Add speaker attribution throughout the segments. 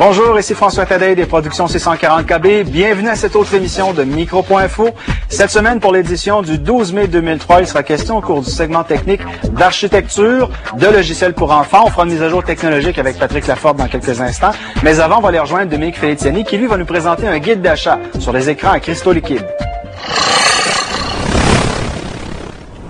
Speaker 1: Bonjour, ici François Tadei des productions C140KB. Bienvenue à cette autre émission de Micro.info. Cette semaine, pour l'édition du 12 mai 2003, il sera question au cours du segment technique d'architecture, de logiciels pour enfants. On fera une mise à jour technologique avec Patrick Laforte dans quelques instants. Mais avant, on va aller rejoindre Dominique Feliziani qui, lui, va nous présenter un guide d'achat sur les écrans à cristaux liquides.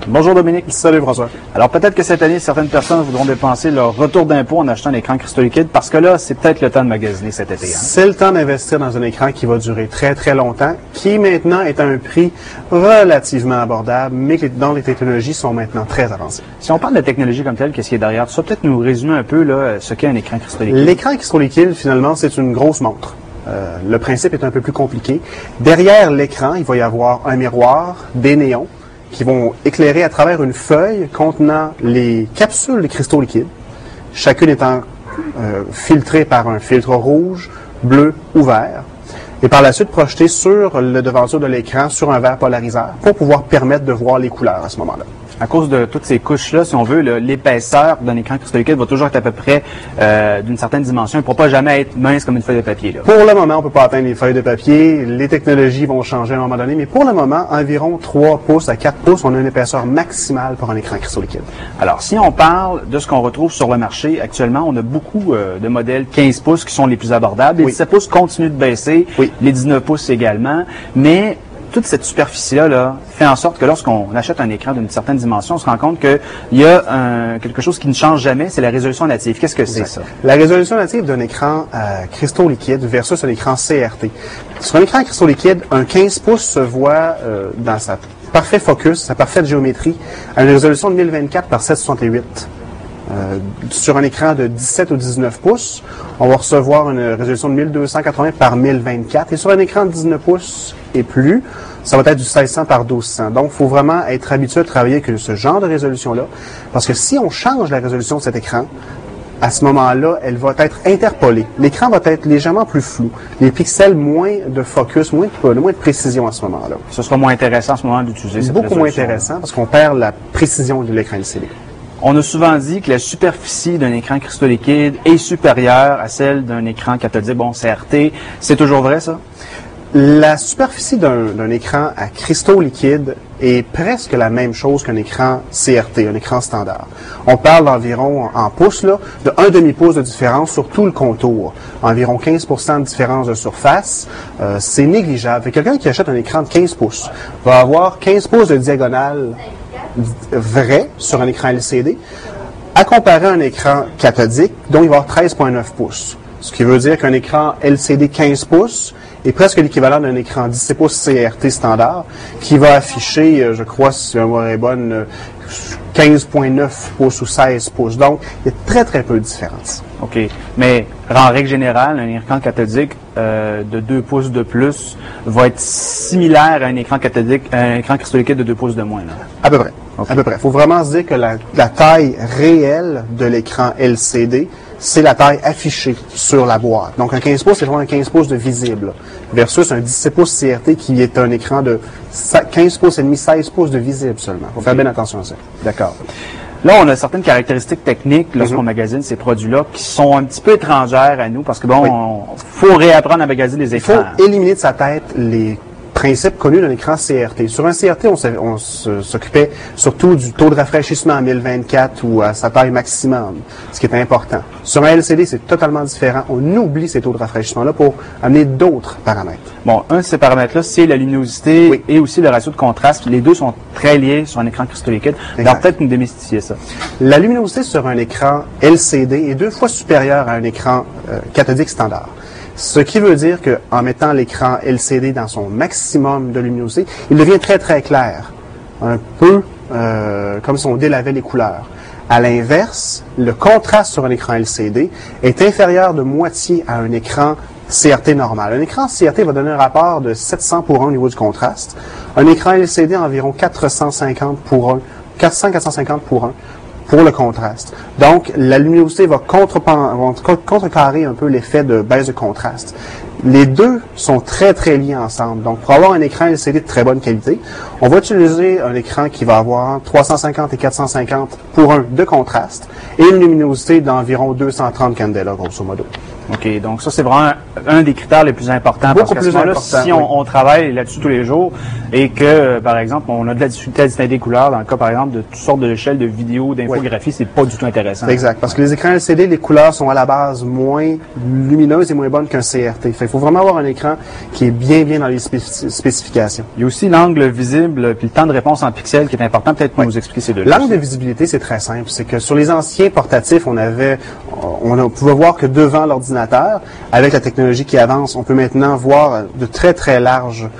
Speaker 1: Bonjour Dominique.
Speaker 2: Salut François.
Speaker 1: Alors peut-être que cette année, certaines personnes voudront dépenser leur retour d'impôt en achetant un écran cristaux liquides parce que là, c'est peut-être le temps de magasiner cet été. Hein?
Speaker 2: C'est le temps d'investir dans un écran qui va durer très très longtemps, qui maintenant est à un prix relativement abordable, mais dont les technologies sont maintenant très avancées.
Speaker 1: Si on parle de technologie comme telle, qu'est-ce qui est derrière tout ça? Peut-être nous résumer un peu là, ce qu'est un écran cristaux liquides.
Speaker 2: L'écran cristaux liquides, finalement, c'est une grosse montre. Le principe est un peu plus compliqué. Derrière l'écran, il va y avoir un miroir, des néons, qui vont éclairer à travers une feuille contenant les capsules de cristaux liquides, chacune étant filtrée par un filtre rouge, bleu ou vert, et par la suite projetée sur le devanture de l'écran sur un verre polariseur pour pouvoir permettre de voir les couleurs à ce moment-là.
Speaker 1: À cause de toutes ces couches-là, si on veut, l'épaisseur d'un écran cristaux liquide va toujours être à peu près d'une certaine dimension. Il ne pourra pas jamais être mince comme une feuille de papier. Là.
Speaker 2: Pour le moment, on ne peut pas atteindre les feuilles de papier. Les technologies vont changer à un moment donné, mais pour le moment, environ 3 pouces à 4 pouces, on a une épaisseur maximale pour un écran cristaux liquide.
Speaker 1: Alors, si on parle de ce qu'on retrouve sur le marché actuellement, on a beaucoup de modèles 15 pouces qui sont les plus abordables. Les 17 pouces continuent de baisser, les 19 pouces également, mais toute cette superficie-là fait en sorte que lorsqu'on achète un écran d'une certaine dimension, on se rend compte qu'il y a quelque chose qui ne change jamais, c'est la résolution native. Qu'est-ce que c'est ça?
Speaker 2: La résolution native d'un écran cristaux liquides versus un écran CRT. Sur un écran cristaux liquides, un 15 pouces se voit dans sa parfait focus, sa parfaite géométrie, à une résolution de 1024 par 768. Sur un écran de 17 ou 19 pouces, on va recevoir une résolution de 1280 par 1024. Et sur un écran de 19 pouces et plus, ça va être du 1600 par 1200. Donc, il faut vraiment être habitué à travailler avec ce genre de résolution-là. Parce que si on change la résolution de cet écran, à ce moment-là, elle va être interpolée. L'écran va être légèrement plus flou. Les pixels, moins de focus, moins de précision à ce moment-là.
Speaker 1: Ce sera moins intéressant à ce moment d'utiliser cette
Speaker 2: beaucoup moins intéressant parce qu'on perd la précision de l'écran LCD.
Speaker 1: On a souvent dit que la superficie d'un écran cristaux liquide est supérieure à celle d'un écran cathodique, bon, CRT. C'est toujours vrai, ça?
Speaker 2: La superficie d'un écran à cristaux liquides est presque la même chose qu'un écran CRT, un écran standard. On parle d'environ, en pouces, là, de 1 demi-pouce de différence sur tout le contour. Environ 15% de différence de surface. C'est négligeable. Quelqu'un qui achète un écran de 15 pouces va avoir 15 pouces de diagonale vrai sur un écran LCD, à comparer à un écran cathodique, dont il va avoir 13,9 pouces. Ce qui veut dire qu'un écran LCD 15 pouces est presque l'équivalent d'un écran 17 pouces CRT standard, qui va afficher, je crois, si ma mémoire est bonne, 15,9 pouces ou 16 pouces. Donc, il y a très, très peu de différence.
Speaker 1: OK. Mais, en règle générale, un écran cathodique de 2 pouces de plus va être similaire à un écran cathodique, un écran cristaux liquide de 2 pouces de moins. Là.
Speaker 2: À peu près.
Speaker 1: Okay.
Speaker 2: À peu près. Il faut vraiment se dire que la taille réelle de l'écran LCD, c'est la taille affichée sur la boîte. Donc, un 15 pouces, c'est vraiment un 15 pouces de visible, versus un 17 pouces CRT qui est un écran de 15 pouces et demi, 16 pouces de visible seulement. Il faut faire bien attention à ça.
Speaker 1: D'accord. Là, on a certaines caractéristiques techniques lorsqu'on magasine ces produits-là qui sont un petit peu étrangères à nous parce que, bon, faut réapprendre à magasiner les écrans.
Speaker 2: Il faut éliminer de sa tête les principe connu d'un écran CRT. Sur un CRT, on s'occupait surtout du taux de rafraîchissement à 1024 ou à sa taille maximum, ce qui est important. Sur un LCD, c'est totalement différent. On oublie ces taux de rafraîchissement-là pour amener d'autres paramètres.
Speaker 1: Bon, un de ces paramètres-là, c'est la luminosité et aussi le ratio de contraste. Les deux sont très liés sur un écran cristaux liquide. Alors, peut-être nous démystifier ça.
Speaker 2: La luminosité sur un écran LCD est 2 fois supérieure à un écran cathodique standard. Ce qui veut dire qu'en mettant l'écran LCD dans son maximum de luminosité, il devient très très clair, un peu comme si on délavait les couleurs. À l'inverse, le contraste sur un écran LCD est inférieur de moitié à un écran CRT normal. Un écran CRT va donner un rapport de 700 pour 1 au niveau du contraste. Un écran LCD environ 450 pour 1, 400-450 pour 1. pour le contraste. Donc, la luminosité va contrecarrer un peu l'effet de baisse de contraste. Les deux sont très, très liés ensemble. Donc, pour avoir un écran LCD de très bonne qualité, on va utiliser un écran qui va avoir 350 et 450 pour un de contraste et une luminosité d'environ 230 candela, grosso modo.
Speaker 1: OK, donc ça, c'est vraiment un des critères les plus importants.
Speaker 2: Beaucoup
Speaker 1: parce que
Speaker 2: plus important,
Speaker 1: si on travaille là-dessus tous les jours et que, par exemple, on a de la difficulté à distinguer des couleurs, dans le cas, par exemple, de toutes sortes d'échelles de vidéos, d'infographie, c'est pas du tout intéressant.
Speaker 2: Exact, parce que les écrans LCD, les couleurs sont à la base moins lumineuses et moins bonnes qu'un CRT. Il faut vraiment avoir un écran qui est bien dans les spécifications.
Speaker 1: Il y a aussi l'angle visible puis le temps de réponse en pixels qui est important. Peut-être pour nous expliquer ces deux-là.
Speaker 2: L'angle de visibilité, c'est très simple. C'est que sur les anciens portatifs, on pouvait voir que devant l'ordinateur. Avec la technologie qui avance, on peut maintenant voir de très large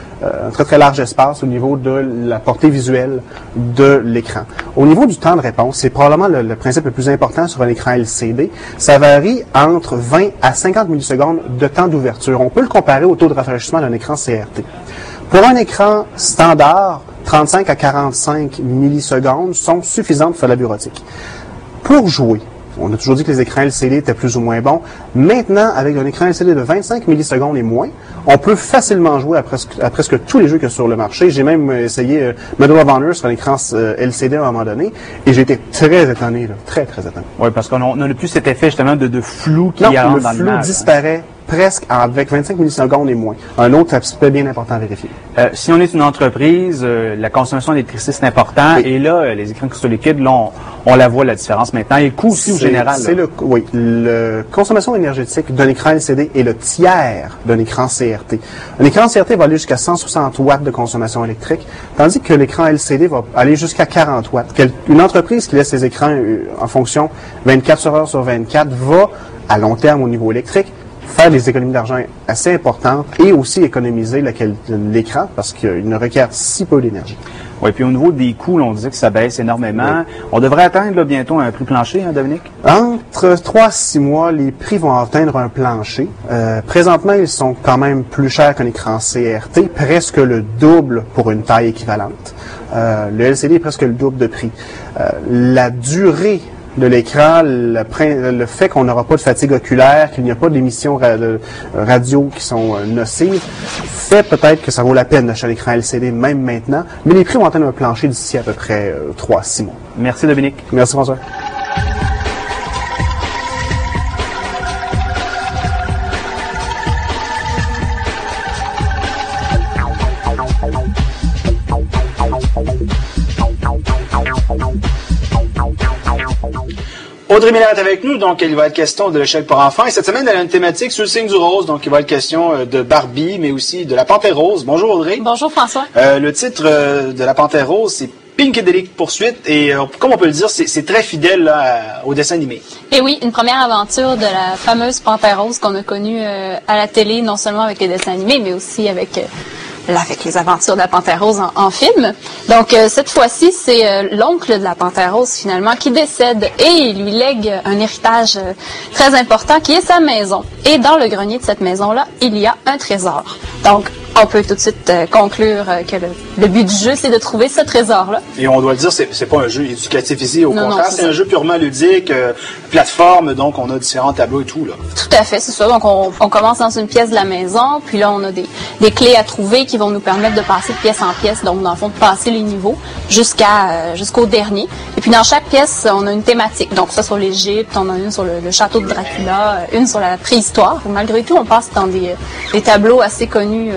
Speaker 2: espace au niveau de la portée visuelle de l'écran. Au niveau du temps de réponse, c'est probablement le principe le plus important sur un écran LCD. Ça varie entre 20 à 50 millisecondes de temps d'ouverture. On peut le comparer au taux de rafraîchissement d'un écran CRT. Pour un écran standard, 35 à 45 millisecondes sont suffisantes pour faire la bureautique. Pour jouer, on a toujours dit que les écrans LCD étaient plus ou moins bons. Maintenant, avec un écran LCD de 25 millisecondes et moins, on peut facilement jouer à presque tous les jeux qu'il y a sur le marché. J'ai même essayé Medal of Honor sur un écran LCD à un moment donné, et j'ai été très étonné, très étonné.
Speaker 1: Oui, parce qu'on n'a plus cet effet justement de flou qui rentre dans l'image.
Speaker 2: Le flou disparaît presque avec 25 millisecondes et moins. Un autre aspect bien important à vérifier.
Speaker 1: Si on est une entreprise, la consommation d'électricité, c'est important. Oui. Et là, les écrans cristaux liquides, là, on la voit, la différence maintenant. Et le coût aussi, au général.
Speaker 2: La consommation énergétique d'un écran LCD est le tiers d'un écran CRT. Un écran CRT va aller jusqu'à 160 watts de consommation électrique, tandis que l'écran LCD va aller jusqu'à 40 watts. Une entreprise qui laisse ses écrans en fonction 24 heures sur 24 va, à long terme au niveau électrique, faire des économies d'argent assez importantes et aussi économiser l'écran parce qu'il ne requiert si peu d'énergie.
Speaker 1: Oui, puis au niveau des coûts, là, on disait que ça baisse énormément. Oui. On devrait atteindre là, bientôt un prix plancher, hein, Dominique?
Speaker 2: Entre 3 à 6 mois, les prix vont atteindre un plancher. Présentement, ils sont quand même plus chers qu'un écran CRT, presque le double pour une taille équivalente. Le LCD est presque le double de prix. La durée de l'écran, le fait qu'on n'aura pas de fatigue oculaire, qu'il n'y a pas d'émissions radio qui sont nocives, fait peut-être que ça vaut la peine d'acheter un écran LCD même maintenant, mais les prix vont atteindre un plancher d'ici à peu près 3 à 6 mois.
Speaker 1: Merci Dominique.
Speaker 2: Merci François.
Speaker 1: Audrey Miller est avec nous, donc il va être question de l'échelle pour enfants. Et cette semaine, elle a une thématique sur le signe du rose, donc il va être question de Barbie, mais aussi de la Panthère rose. Bonjour Audrey.
Speaker 3: Bonjour François.
Speaker 1: Le titre de la Panthère rose, c'est Pinkadelic Poursuite, et comme on peut le dire, c'est très fidèle là, au dessin animé.
Speaker 3: Et oui, une première aventure de la fameuse Panthère rose qu'on a connue à la télé, non seulement avec les dessins animés, mais aussi avec les aventures de la Panthère rose en film. Donc, cette fois-ci, c'est l'oncle de la Panthère rose, finalement, qui décède et il lui lègue un héritage très important qui est sa maison. Et dans le grenier de cette maison-là, il y a un trésor. Donc, on peut tout de suite conclure que le but du jeu, c'est de trouver ce trésor-là.
Speaker 1: Et on doit le dire, c'est pas un jeu éducatif ici, au contraire, c'est un jeu purement ludique, plateforme, donc on a différents tableaux et tout, là.
Speaker 3: Tout à fait, c'est ça. Donc, on commence dans une pièce de la maison, puis là, on a des clés à trouver qui vont nous permettre de passer de pièce en pièce, donc dans le fond, de passer les niveaux jusqu'au dernier. Et puis, dans chaque pièce, on a une thématique. Donc, ça, sur l'Égypte, on a une sur le château de Dracula, une sur la préhistoire. Malgré tout, on passe dans des tableaux assez connus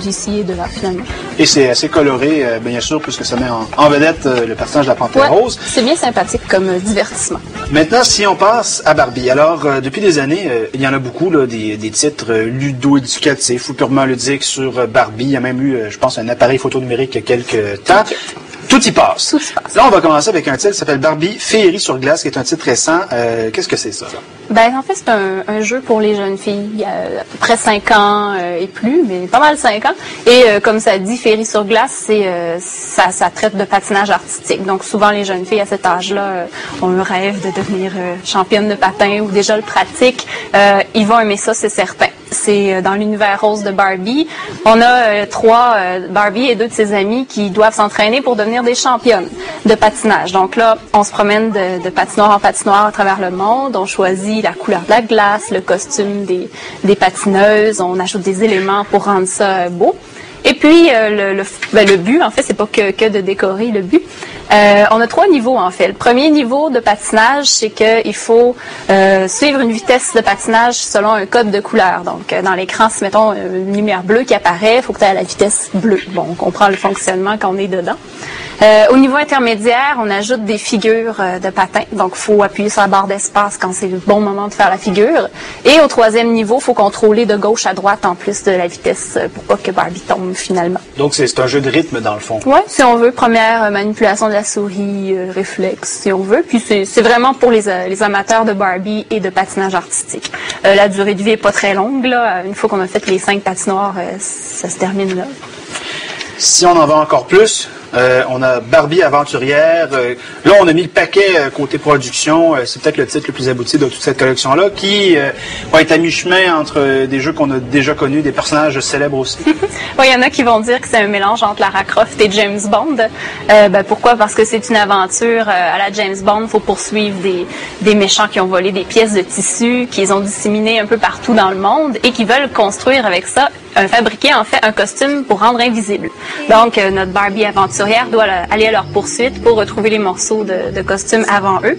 Speaker 3: d'ici et de là, finalement.
Speaker 1: Et c'est assez coloré, bien sûr, puisque ça met en vedette le personnage de la Panthère rose.
Speaker 3: C'est bien sympathique comme divertissement.
Speaker 1: Maintenant, si on passe à Barbie. Alors, depuis des années, il y en a beaucoup, là, des titres ludo-éducatifs ou purement ludiques sur Barbie. Il y a même eu, je pense, un appareil photo numérique il y a quelques temps. Tout y passe. Là, on va commencer avec un titre qui s'appelle Barbie Féerie sur glace, qui est un titre récent. Qu'est-ce que c'est ça, là?
Speaker 3: Ben, en fait, c'est un jeu pour les jeunes filles, à peu près 5 ans et plus, mais pas mal 5 ans. Et comme ça dit, Féerie sur glace, ça traite de patinage artistique. Donc, souvent, les jeunes filles à cet âge-là ont un rêve de devenir championne de patin ou déjà le pratiquent. Ils vont aimer ça, c'est certain. c'est dans l'univers rose de Barbie. On a 3 Barbie et 2 de ses amis qui doivent s'entraîner pour devenir des championnes de patinage. Donc là, on se promène de patinoire en patinoire à travers le monde. On choisit la couleur de la glace, le costume des patineuses. On ajoute des éléments pour rendre ça beau. Et puis, le but, en fait, c'est pas que de décorer le but. On a 3 niveaux, en fait. Le premier niveau de patinage, c'est qu'il faut suivre une vitesse de patinage selon un code de couleur. Donc, dans l'écran, si, mettons, une lumière bleue qui apparaît, il faut que tu aies la vitesse bleue. Bon, on comprend le fonctionnement quand on est dedans. Au niveau intermédiaire, on ajoute des figures de patins. Donc, il faut appuyer sur la barre d'espace quand c'est le bon moment de faire la figure. Et au 3e niveau, il faut contrôler de gauche à droite en plus de la vitesse pour pas que Barbie tombe finalement.
Speaker 1: Donc, c'est un jeu de rythme dans le fond.
Speaker 3: Oui, si on veut. Première manipulation de la souris, réflexe, si on veut. Puis, c'est vraiment pour les amateurs de Barbie et de patinage artistique. La durée de vie est pas très longue, là. Une fois qu'on a fait les 5 patinoires, ça se termine là.
Speaker 1: Si on en veut encore plus, on a Barbie aventurière. Là, on a mis le paquet côté production. C'est peut-être le titre le plus abouti de toute cette collection-là, qui va être à mi-chemin entre des jeux qu'on a déjà connus, des personnages célèbres aussi.
Speaker 3: Oui, il y en a qui vont dire que c'est un mélange entre Lara Croft et James Bond. Pourquoi? Parce que c'est une aventure à la James Bond. Il faut poursuivre des méchants qui ont volé des pièces de tissu, qu'ils ont disséminées un peu partout dans le monde et qui veulent construire avec ça, fabriquer en fait un costume pour rendre invisible. Donc, notre Barbie aventurière doit aller à leur poursuite pour retrouver les morceaux de costume avant eux.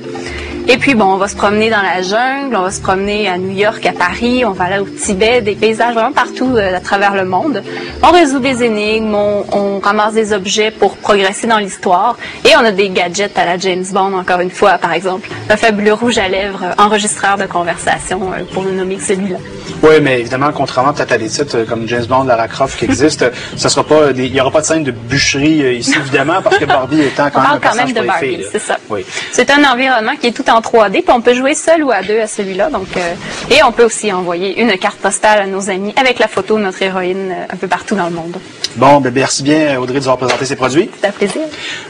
Speaker 3: Et puis, bon, on va se promener dans la jungle, on va se promener à New York, à Paris, on va aller au Tibet, des paysages vraiment partout à travers le monde. On résout des énigmes, on ramasse des objets pour progresser dans l'histoire. Et on a des gadgets à la James Bond, encore une fois, par exemple, un fabuleux rouge à lèvres, enregistreur de conversation, pour ne nommer que celui-là.
Speaker 1: Oui, mais évidemment, contrairement peut-être à des titres comme James Bond, Lara Croft qui existent, ça sera pas il n'y aura pas de scène de bûcherie ici, évidemment, parce que Barbie étant quand même un personnage
Speaker 3: de Barbie,
Speaker 1: filles,
Speaker 3: c'est ça.
Speaker 1: Oui.
Speaker 3: C'est un environnement qui est tout en 3D, puis on peut jouer seul ou à 2 à celui-là. Donc, et on peut aussi envoyer une carte postale à nos amis avec la photo de notre héroïne un peu partout dans le monde.
Speaker 1: Bon, ben merci bien, Audrey, de nous avoir présenté ces produits.
Speaker 3: C'est un plaisir.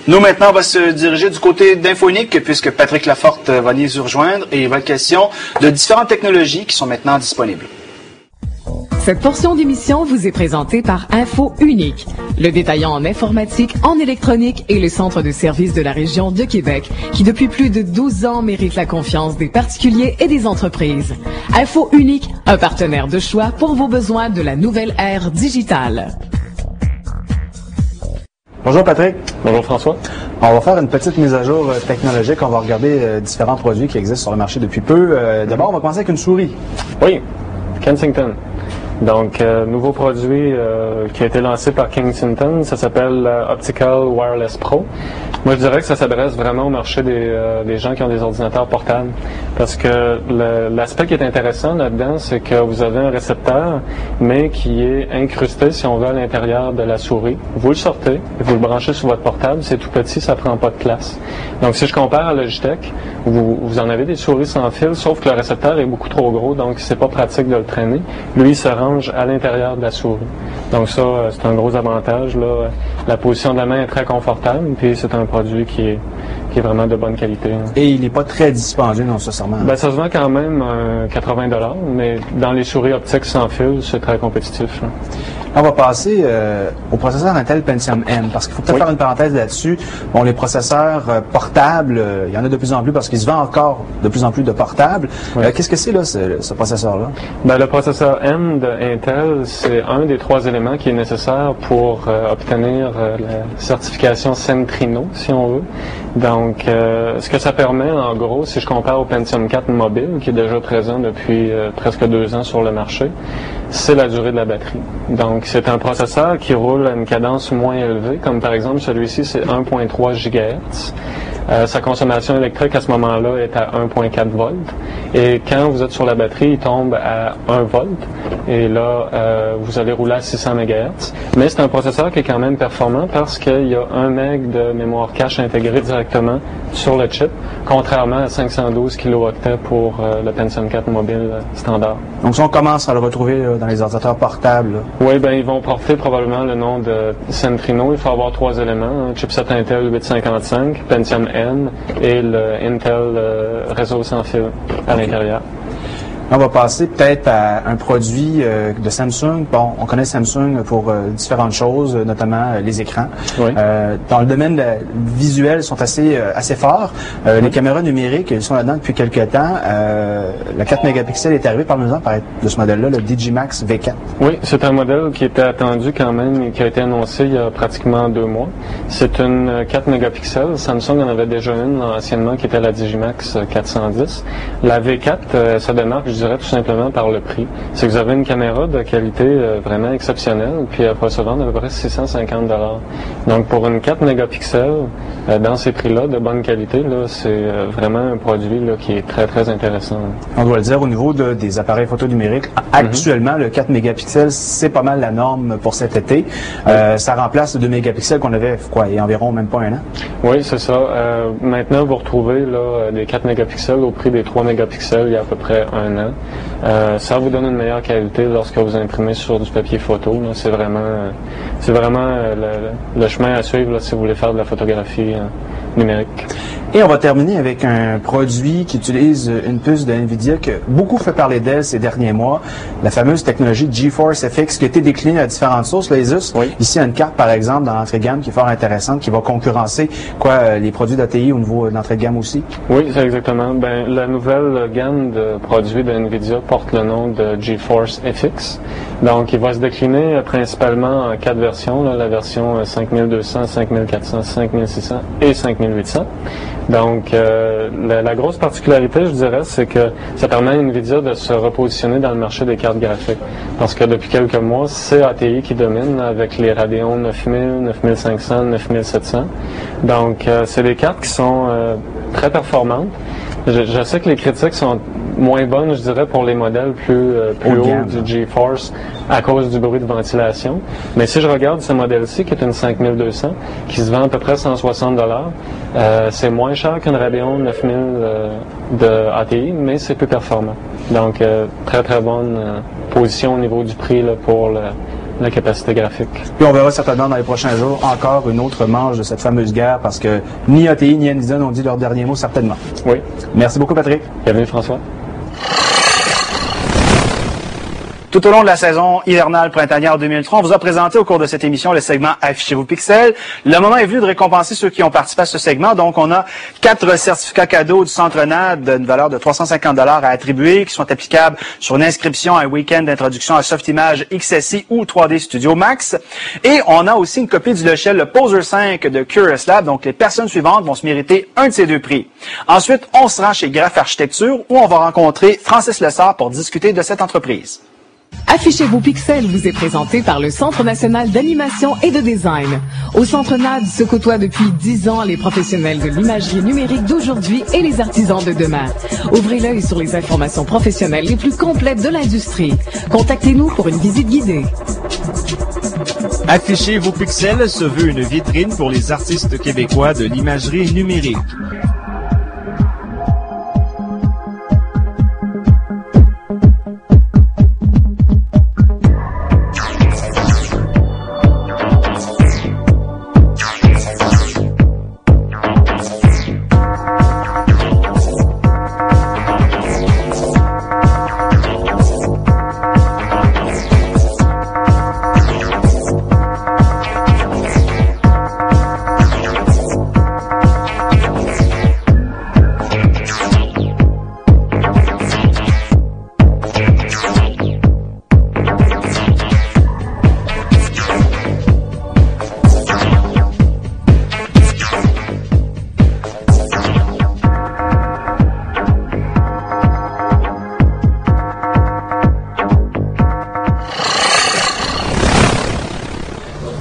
Speaker 1: Nous, maintenant, on va se diriger du côté d'Infonique, puisque Patrick Laforte va nous rejoindre et il va être question de différentes technologies qui sont maintenant disponibles.
Speaker 4: Cette portion d'émission vous est présentée par Info Unique, le détaillant en informatique, en électronique et le centre de services de la région de Québec, qui depuis plus de 12 ans mérite la confiance des particuliers et des entreprises. Info Unique, un partenaire de choix pour vos besoins de la nouvelle ère digitale.
Speaker 2: Bonjour Patrick.
Speaker 5: Bonjour François.
Speaker 2: On va faire une petite mise à jour technologique. On va regarder différents produits qui existent sur le marché depuis peu. D'abord, on va commencer avec une souris.
Speaker 5: Oui, Kensington. Donc, nouveau produit qui a été lancé par Kensington, ça s'appelle Optical Wireless Pro. Moi, je dirais que ça s'adresse vraiment au marché des gens qui ont des ordinateurs portables. Parce que l'aspect qui est intéressant là-dedans, c'est que vous avez un récepteur, mais qui est incrusté, si on veut, à l'intérieur de la souris. Vous le sortez, et vous le branchez sur votre portable, c'est tout petit, ça prend pas de place. Donc, si je compare à Logitech, vous en avez des souris sans fil, sauf que le récepteur est beaucoup trop gros, donc c'est pas pratique de le traîner. Lui, il se range à l'intérieur de la souris. Donc ça, c'est un gros avantage, là. La position de la main est très confortable, puis c'est un produit qui est vraiment de bonne qualité.
Speaker 2: Et il n'est pas très dispendieux, non, nécessairement.
Speaker 5: Ben, ça se vend quand même 80 $, mais dans les souris optiques sans fil, c'est très compétitif, là.
Speaker 2: On va passer au processeur Intel Pentium M, parce qu'il faut peut-être faire une parenthèse là-dessus. Bon, les processeurs portables, il y en a de plus en plus parce qu'il se vend encore de plus en plus de portables.
Speaker 5: Oui.
Speaker 2: Qu'est-ce que c'est là, ce processeur-là?
Speaker 5: Ben, le processeur M de Intel, c'est un des 3 éléments qui est nécessaire pour obtenir la certification Centrino, si on veut. Donc, ce que ça permet, en gros, si je compare au Pentium 4 mobile, qui est déjà présent depuis presque 2 ans sur le marché, c'est la durée de la batterie. Donc, c'est un processeur qui roule à une cadence moins élevée, comme par exemple celui-ci, c'est 1.3 GHz. Sa consommation électrique à ce moment-là est à 1.4 volts. Et quand vous êtes sur la batterie, il tombe à 1 volt. Et là, vous allez rouler à 600 MHz. Mais c'est un processeur qui est quand même performant parce qu'il y a 1 MB de mémoire cache intégrée directement sur le chip, contrairement à 512 kilo-octets pour le Pentium 4 mobile standard.
Speaker 2: Donc, si on commence à le retrouver dans les ordinateurs portables, là.
Speaker 5: Oui, ben ils vont porter probablement le nom de Centrino. Il faut avoir 3 éléments, un chipset Intel 855, Pentium M et le Intel réseau sans fil à l'intérieur.
Speaker 1: On va passer peut-être à un produit de Samsung. Bon, on connaît Samsung pour différentes choses, notamment les écrans.
Speaker 5: Oui.
Speaker 1: Dans le domaine visuel, ils sont assez forts. Les caméras numériques, ils sont là-dedans depuis quelques temps. La 4 mégapixels est arrivée. Parle-nous-en de ce modèle-là, le Digimax V4.
Speaker 5: Oui, c'est un modèle qui était attendu quand même et qui a été annoncé il y a pratiquement 2 mois. C'est une 4 mégapixels. Samsung en avait déjà une anciennement qui était la Digimax 410. La V4 se démarque, je dirais, tout simplement par le prix. C'est que vous avez une caméra de qualité vraiment exceptionnelle, puis elle va se vendre à peu près 650 $. Donc pour une 4 mégapixels, dans ces prix-là, de bonne qualité, là, c'est vraiment un produit là, qui est très, très intéressant.
Speaker 1: On doit le dire, au niveau des appareils photo numériques, actuellement, le 4 mégapixels, c'est pas mal la norme pour cet été. Ça remplace le 2 mégapixels qu'on avait, il y a environ même pas un an.
Speaker 5: Oui, c'est ça. Maintenant, vous retrouvez là, des 4 mégapixels au prix des 3 mégapixels il y a à peu près un an. Ça vous donne une meilleure qualité lorsque vous imprimez sur du papier photo. C'est vraiment le chemin à suivre là, si vous voulez faire de la photographie numérique.
Speaker 1: Et on va terminer avec un produit qui utilise une puce de NVIDIA que beaucoup fait parler d'elle ces derniers mois, la fameuse technologie GeForce FX qui a été déclinée à différentes sources, l'Asus. Oui. Ici, il y a une carte, par exemple, dans l'entrée de gamme qui est fort intéressante, qui va concurrencer les produits d'ATI au niveau de l'entrée de gamme aussi.
Speaker 5: Oui, c'est exactement. La nouvelle gamme de produits de NVIDIA porte le nom de GeForce FX. Donc, il va se décliner principalement en 4 versions, la version 5200, 5400, 5600 et 5800. Donc, la grosse particularité, je dirais, c'est que ça permet à NVIDIA de se repositionner dans le marché des cartes graphiques. Parce que depuis quelques mois, c'est ATI qui domine avec les Radeon 9000, 9500, 9700. Donc, c'est des cartes qui sont très performantes. Je sais que les critiques sont moins bonnes, je dirais, pour les modèles plus hauts du GeForce à cause du bruit de ventilation. Mais si je regarde ce modèle-ci, qui est une 5200, qui se vend à peu près 160 $, c'est moins cher qu'une Radeon 9000 de ATI, mais c'est plus performant. Donc, très, très bonne position au niveau du prix là, pour la capacité graphique.
Speaker 1: Puis on verra certainement dans les prochains jours encore une autre manche de cette fameuse guerre parce que ni ATI ni NVIDIA n'ont dit leur dernier mot certainement.
Speaker 5: Oui.
Speaker 1: Merci beaucoup, Patrick.
Speaker 5: Bienvenue, François.
Speaker 1: Tout au long de la saison hivernale printanière 2003, on vous a présenté au cours de cette émission le segment Affichez-vous Pixel. Le moment est venu de récompenser ceux qui ont participé à ce segment. Donc, on a 4 certificats cadeaux du Centre NAD d'une valeur de 350 $ à attribuer qui sont applicables sur une inscription à un week-end d'introduction à Softimage XSI ou 3D Studio Max. Et on a aussi une copie du logiciel le Poser 5 de Curious Lab. Donc, les personnes suivantes vont se mériter un de ces 2 prix. Ensuite, on se rend chez Graph Architecture où on va rencontrer Francis Lessard pour discuter de cette entreprise.
Speaker 4: Affichez-vous Pixel vous est présenté par le Centre national d'animation et de design. Au Centre NAD se côtoient depuis 10 ans les professionnels de l'imagerie numérique d'aujourd'hui et les artisans de demain. Ouvrez l'œil sur les informations professionnelles les plus complètes de l'industrie. Contactez-nous pour une visite guidée.
Speaker 6: Affichez-vous Pixel se veut une vitrine pour les artistes québécois de l'imagerie numérique.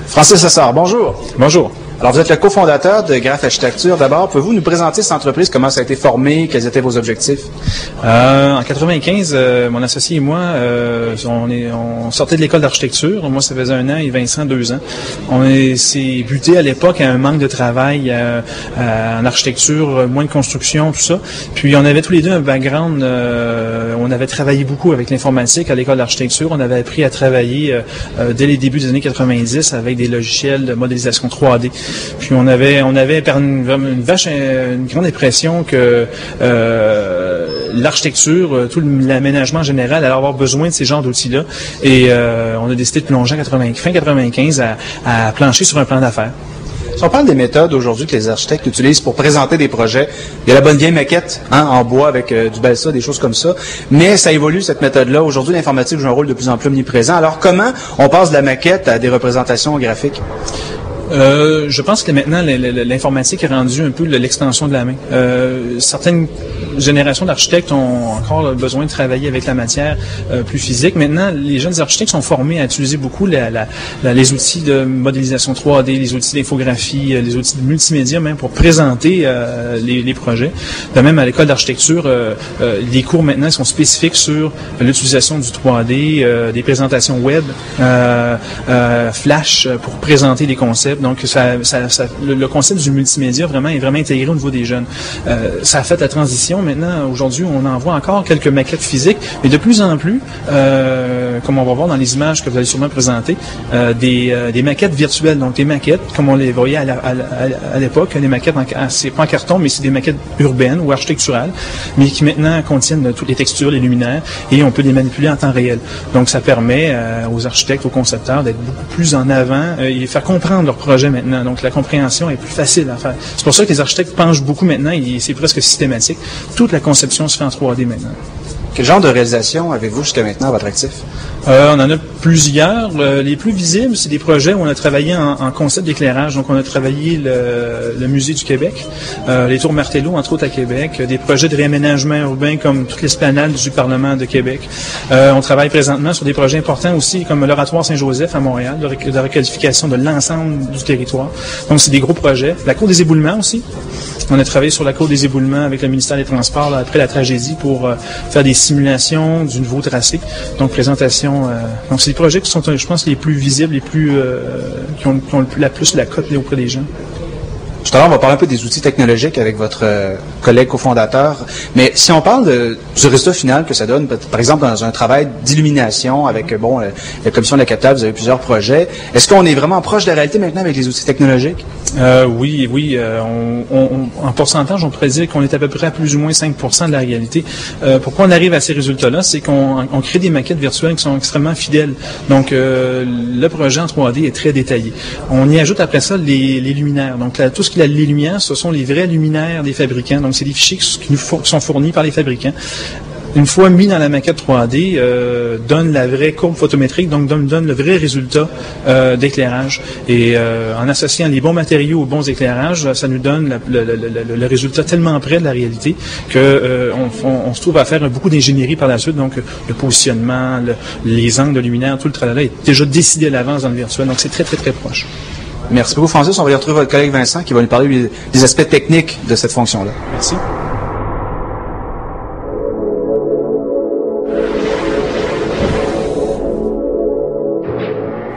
Speaker 1: Francis Lessard, bonjour.
Speaker 7: Bonjour.
Speaker 1: Alors, vous êtes le cofondateur de Graph Architecture. D'abord, pouvez-vous nous présenter cette entreprise, comment ça a été formé, quels étaient vos objectifs?
Speaker 7: En 95, mon associé et moi, on sortait de l'école d'architecture. Moi, ça faisait 1 an et Vincent 2 ans. On s'est buté à l'époque à un manque de travail en architecture, moins de construction, tout ça. Puis, on avait tous les deux un background, on avait travaillé beaucoup avec l'informatique à l'école d'architecture. On avait appris à travailler dès les débuts des années 90 avec des logiciels de modélisation 3D. Puis on avait une grande impression que l'architecture, tout l'aménagement général allait avoir besoin de ces genres d'outils-là. Et on a décidé de plonger en fin 95 à plancher sur un plan d'affaires.
Speaker 1: Si on parle des méthodes aujourd'hui que les architectes utilisent pour présenter des projets, il y a la bonne vieille maquette en bois avec du balsa, des choses comme ça, mais ça évolue cette méthode-là. Aujourd'hui, l'informatique joue un rôle de plus en plus omniprésent. Alors comment on passe de la maquette à des représentations graphiques?
Speaker 7: Je pense que maintenant, l'informatique est rendue un peu l'extension de la main. Certaines générations d'architectes ont encore besoin de travailler avec la matière plus physique. Maintenant, les jeunes architectes sont formés à utiliser beaucoup les outils de modélisation 3D, les outils d'infographie, les outils de multimédia même pour présenter les projets. De même, à l'école d'architecture, les cours maintenant sont spécifiques sur l'utilisation du 3D, des présentations web, flash pour présenter des concepts. Donc, le concept du multimédia est vraiment intégré au niveau des jeunes. Ça a fait la transition. Maintenant, aujourd'hui, on en voit encore quelques maquettes physiques, mais de plus en plus, comme on va voir dans les images que vous allez sûrement présenter, des maquettes virtuelles. Donc, des maquettes, comme on les voyait à l'époque, des maquettes, c'est pas en carton, mais c'est des maquettes urbaines ou architecturales, mais qui maintenant contiennent toutes les textures, les luminaires, et on peut les manipuler en temps réel. Donc, ça permet aux architectes, aux concepteurs d'être beaucoup plus en avant et faire comprendre leur projet maintenant. Donc, la compréhension est plus facile à faire. C'est pour ça que les architectes penchent beaucoup maintenant, et c'est presque systématique. Toute la conception se fait en 3D maintenant.
Speaker 1: Quel genre de réalisation avez-vous jusqu'à maintenant à votre actif?
Speaker 7: On en a plusieurs. Les plus visibles, c'est des projets où on a travaillé en concept d'éclairage. Donc, on a travaillé le Musée du Québec, les Tours Martello, entre autres à Québec, des projets de réaménagement urbain comme toute l'esplanade du Parlement de Québec. On travaille présentement sur des projets importants aussi comme l'Oratoire Saint-Joseph à Montréal, de requalification de l'ensemble du territoire. Donc, c'est des gros projets. La Cour des éboulements aussi. On a travaillé sur la Cour des éboulements avec le ministère des Transports après la tragédie pour faire des simulations du nouveau tracé. Donc, présentation. Donc, c'est des projets qui sont, je pense, les plus visibles, les plus qui ont plus la cote auprès des gens.
Speaker 1: Tout à l'heure, on va parler un peu des outils technologiques avec votre collègue cofondateur. Mais si on parle du résultat final que ça donne, par exemple, dans un travail d'illumination avec, la commission de la capitale, vous avez plusieurs projets. Est-ce qu'on est vraiment proche de la réalité maintenant avec les outils technologiques?
Speaker 7: Oui. En pourcentage, on pourrait dire qu'on est à peu près à plus ou moins 5% de la réalité. Pourquoi on arrive à ces résultats-là? C'est qu'on crée des maquettes virtuelles qui sont extrêmement fidèles. Donc, le projet en 3D est très détaillé. On y ajoute après ça les luminaires. Donc, tout ce qui est les luminaires, ce sont les vrais luminaires des fabricants. Donc, c'est des fichiers qui sont fournis par les fabricants. Une fois mis dans la maquette 3D, donne la vraie courbe photométrique, donc donne le vrai résultat d'éclairage. Et en associant les bons matériaux aux bons éclairages, ça nous donne le résultat tellement près de la réalité que on se trouve à faire beaucoup d'ingénierie par la suite. Donc, le positionnement, les angles de luminaire, tout le tralala est déjà décidé à l'avance dans le virtuel. Donc, c'est très, très, très proche.
Speaker 1: Merci beaucoup, Francis. On va y retrouver votre collègue Vincent qui va nous parler des aspects techniques de cette fonction-là.
Speaker 7: Merci.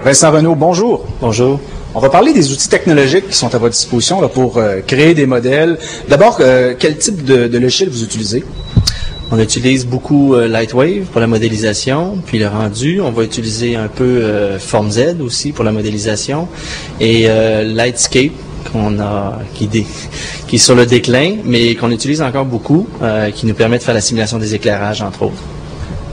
Speaker 1: Vincent Renaud, bonjour.
Speaker 8: Bonjour.
Speaker 1: On va parler des outils technologiques qui sont à votre disposition là, pour créer des modèles. D'abord, quel type de logiciel vous utilisez?
Speaker 8: On utilise beaucoup Lightwave pour la modélisation, puis le rendu. On va utiliser un peu FormZ aussi pour la modélisation et Lightscape qui est sur le déclin, mais qu'on utilise encore beaucoup, qui nous permet de faire la simulation des éclairages, entre autres.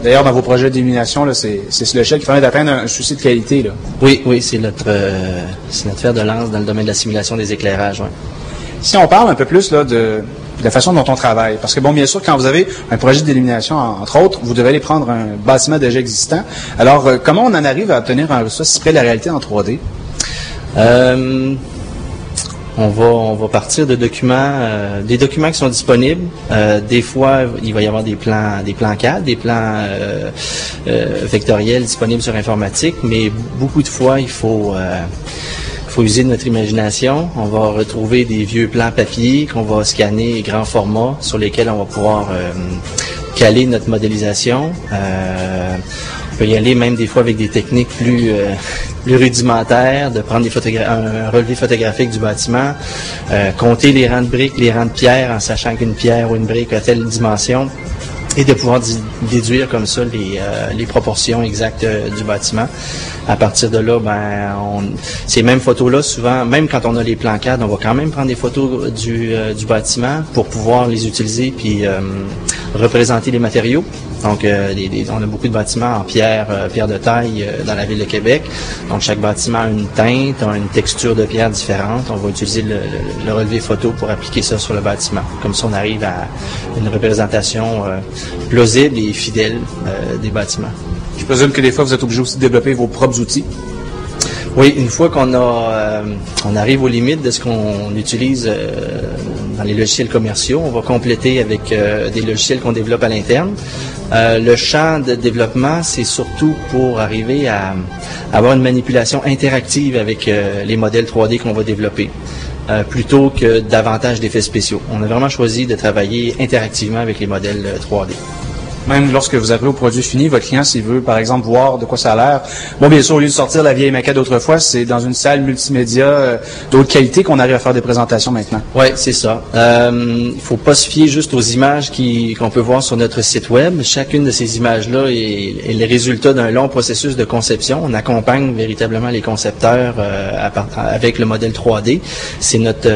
Speaker 1: D'ailleurs, dans vos projets d'illumination, là, c'est ce logiciel qui permet d'atteindre un souci de qualité, là.
Speaker 8: Oui, c'est notre fer de lance dans le domaine de la simulation des éclairages. Ouais.
Speaker 1: Si on parle un peu plus là de la façon dont on travaille, parce que bien sûr, quand vous avez un projet d'illumination, entre autres, vous devez aller prendre un bâtiment déjà existant. Alors, comment on en arrive à obtenir un résultat si près de la réalité en 3D?
Speaker 8: On va partir de documents, des documents qui sont disponibles. Des fois, il va y avoir des plans CAD, des plans vectoriels disponibles sur informatique, mais beaucoup de fois, il faut user de notre imagination. On va retrouver des vieux plans papier qu'on va scanner grand format sur lesquels on va pouvoir caler notre modélisation. On peut y aller même des fois avec des techniques plus rudimentaires, de prendre un relevé photographique du bâtiment, compter les rangs de briques, les rangs de pierres en sachant qu'une pierre ou une brique a telle dimension. et de pouvoir déduire comme ça les proportions exactes du bâtiment. À partir de là, ces mêmes photos-là, souvent, même quand on a les plans CAD, on va quand même prendre des photos du bâtiment pour pouvoir les utiliser puis représenter les matériaux. Donc, on a beaucoup de bâtiments en pierre de taille dans la ville de Québec. Donc, chaque bâtiment a une teinte, a une texture de pierre différente. On va utiliser le relevé photo pour appliquer ça sur le bâtiment. Comme ça, on arrive à une représentation plausible et fidèle des bâtiments.
Speaker 9: Je présume que des fois, vous êtes obligé aussi de développer vos propres outils.
Speaker 8: Oui, une fois qu'on arrive aux limites de ce qu'on utilise dans les logiciels commerciaux, on va compléter avec des logiciels qu'on développe à l'interne. Le champ de développement, c'est surtout pour arriver à avoir une manipulation interactive avec les modèles 3D qu'on va développer, plutôt que davantage d'effets spéciaux. On a vraiment choisi de travailler interactivement avec les modèles 3D.
Speaker 9: Même lorsque vous arrivez au produit fini, votre client, s'il veut, par exemple, voir de quoi ça a l'air, bon, bien sûr, au lieu de sortir la vieille maquette d'autrefois, c'est dans une salle multimédia d'autre qualité qu'on arrive à faire des présentations maintenant.
Speaker 8: Oui, c'est ça. Il faut pas se fier juste aux images qu'on peut voir sur notre site web. Chacune de ces images-là est le résultat d'un long processus de conception. On accompagne véritablement les concepteurs avec le modèle 3D. C'est notre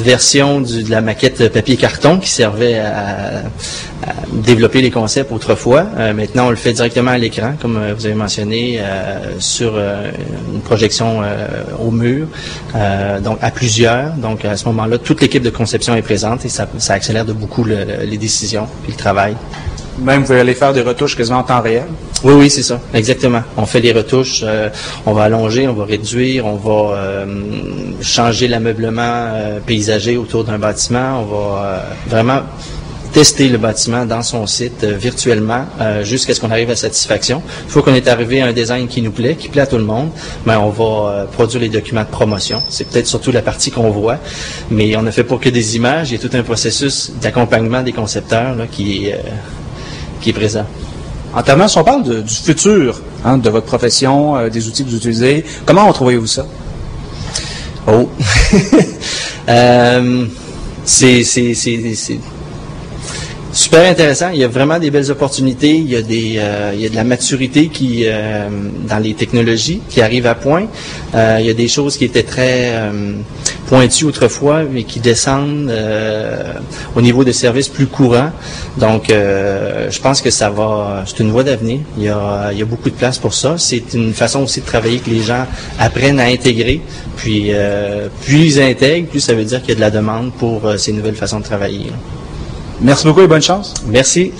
Speaker 8: version de la maquette papier-carton qui servait à développer les concepts autrefois. Maintenant, on le fait directement à l'écran, comme vous avez mentionné, sur une projection au mur, donc à plusieurs. Donc, à ce moment-là, toute l'équipe de conception est présente et ça accélère de beaucoup les décisions et le travail.
Speaker 9: Même, vous pouvez aller faire des retouches quasiment en temps réel?
Speaker 8: Oui, c'est ça, exactement. On fait les retouches, on va allonger, on va réduire, on va changer l'ameublement paysager autour d'un bâtiment, on va vraiment tester le bâtiment dans son site virtuellement jusqu'à ce qu'on arrive à satisfaction. Une fois qu'on est arrivé à un design qui nous plaît, qui plaît à tout le monde, on va produire les documents de promotion. C'est peut-être surtout la partie qu'on voit, mais on ne fait pas que des images. Il y a tout un processus d'accompagnement des concepteurs là, qui est présent.
Speaker 9: En terminant, si on parle du futur de votre profession, des outils que vous utilisez, comment retrouvez-vous ça?
Speaker 8: Oh! C'est super intéressant. Il y a vraiment des belles opportunités. Il y a de la maturité dans les technologies qui arrive à point. Il y a des choses qui étaient très pointues autrefois, mais qui descendent au niveau des services plus courants. Donc, je pense que c'est une voie d'avenir. Il y a beaucoup de place pour ça. C'est une façon aussi de travailler que les gens apprennent à intégrer. Puis, plus ils intègrent, plus ça veut dire qu'il y a de la demande pour ces nouvelles façons de travailler. Là.
Speaker 9: Merci beaucoup et bonne chance.
Speaker 8: Merci.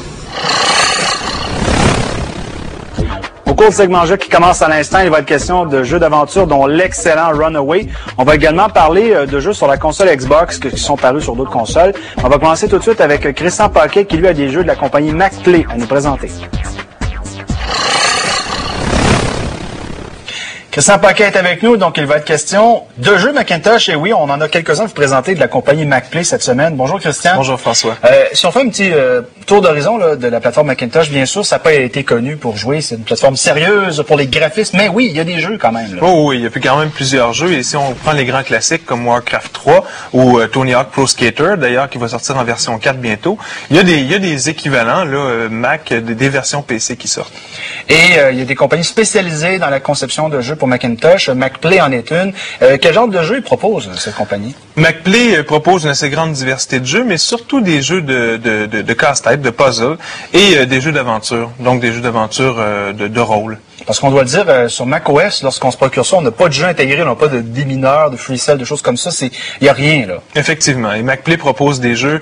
Speaker 1: Au cours du segment jeu qui commence à l'instant, il va être question de jeux d'aventure dont l'excellent Runaway. On va également parler de jeux sur la console Xbox qui sont parus sur d'autres consoles. On va commencer tout de suite avec Christian Paquet qui lui a des jeux de la compagnie MacPlay à nous présenter. Christian Paquet est avec nous, donc il va être question de jeux Macintosh. Et oui, on en a quelques-uns à vous présenter de la compagnie MacPlay cette semaine. Bonjour Christian.
Speaker 10: Bonjour François.
Speaker 1: Si on fait un petit tour d'horizon de la plateforme Macintosh, bien sûr, ça n'a pas été connu pour jouer. C'est une plateforme sérieuse pour les graphismes, mais oui, il y a des jeux quand même. Là.
Speaker 10: Oh oui, il y a quand même plusieurs jeux. Et si on prend les grands classiques comme Warcraft 3 ou Tony Hawk Pro Skater, d'ailleurs, qui va sortir en version 4 bientôt, il y a des équivalents là, Mac, des versions PC qui sortent.
Speaker 1: Et il y a des compagnies spécialisées dans la conception de jeux pour Macintosh. MacPlay en est une. Quel genre de jeux ils proposent, cette compagnie?
Speaker 10: MacPlay propose une assez grande diversité de jeux, mais surtout des jeux de casse-tête, de puzzle, et des jeux d'aventure. Donc des jeux d'aventure de rôle.
Speaker 1: Parce qu'on doit le dire, sur macOS, lorsqu'on se procure ça, on n'a pas de jeux intégrés, on n'a pas de démineurs, de FreeCell, de choses comme ça. Il n'y a rien, là.
Speaker 10: Effectivement. Et MacPlay propose des jeux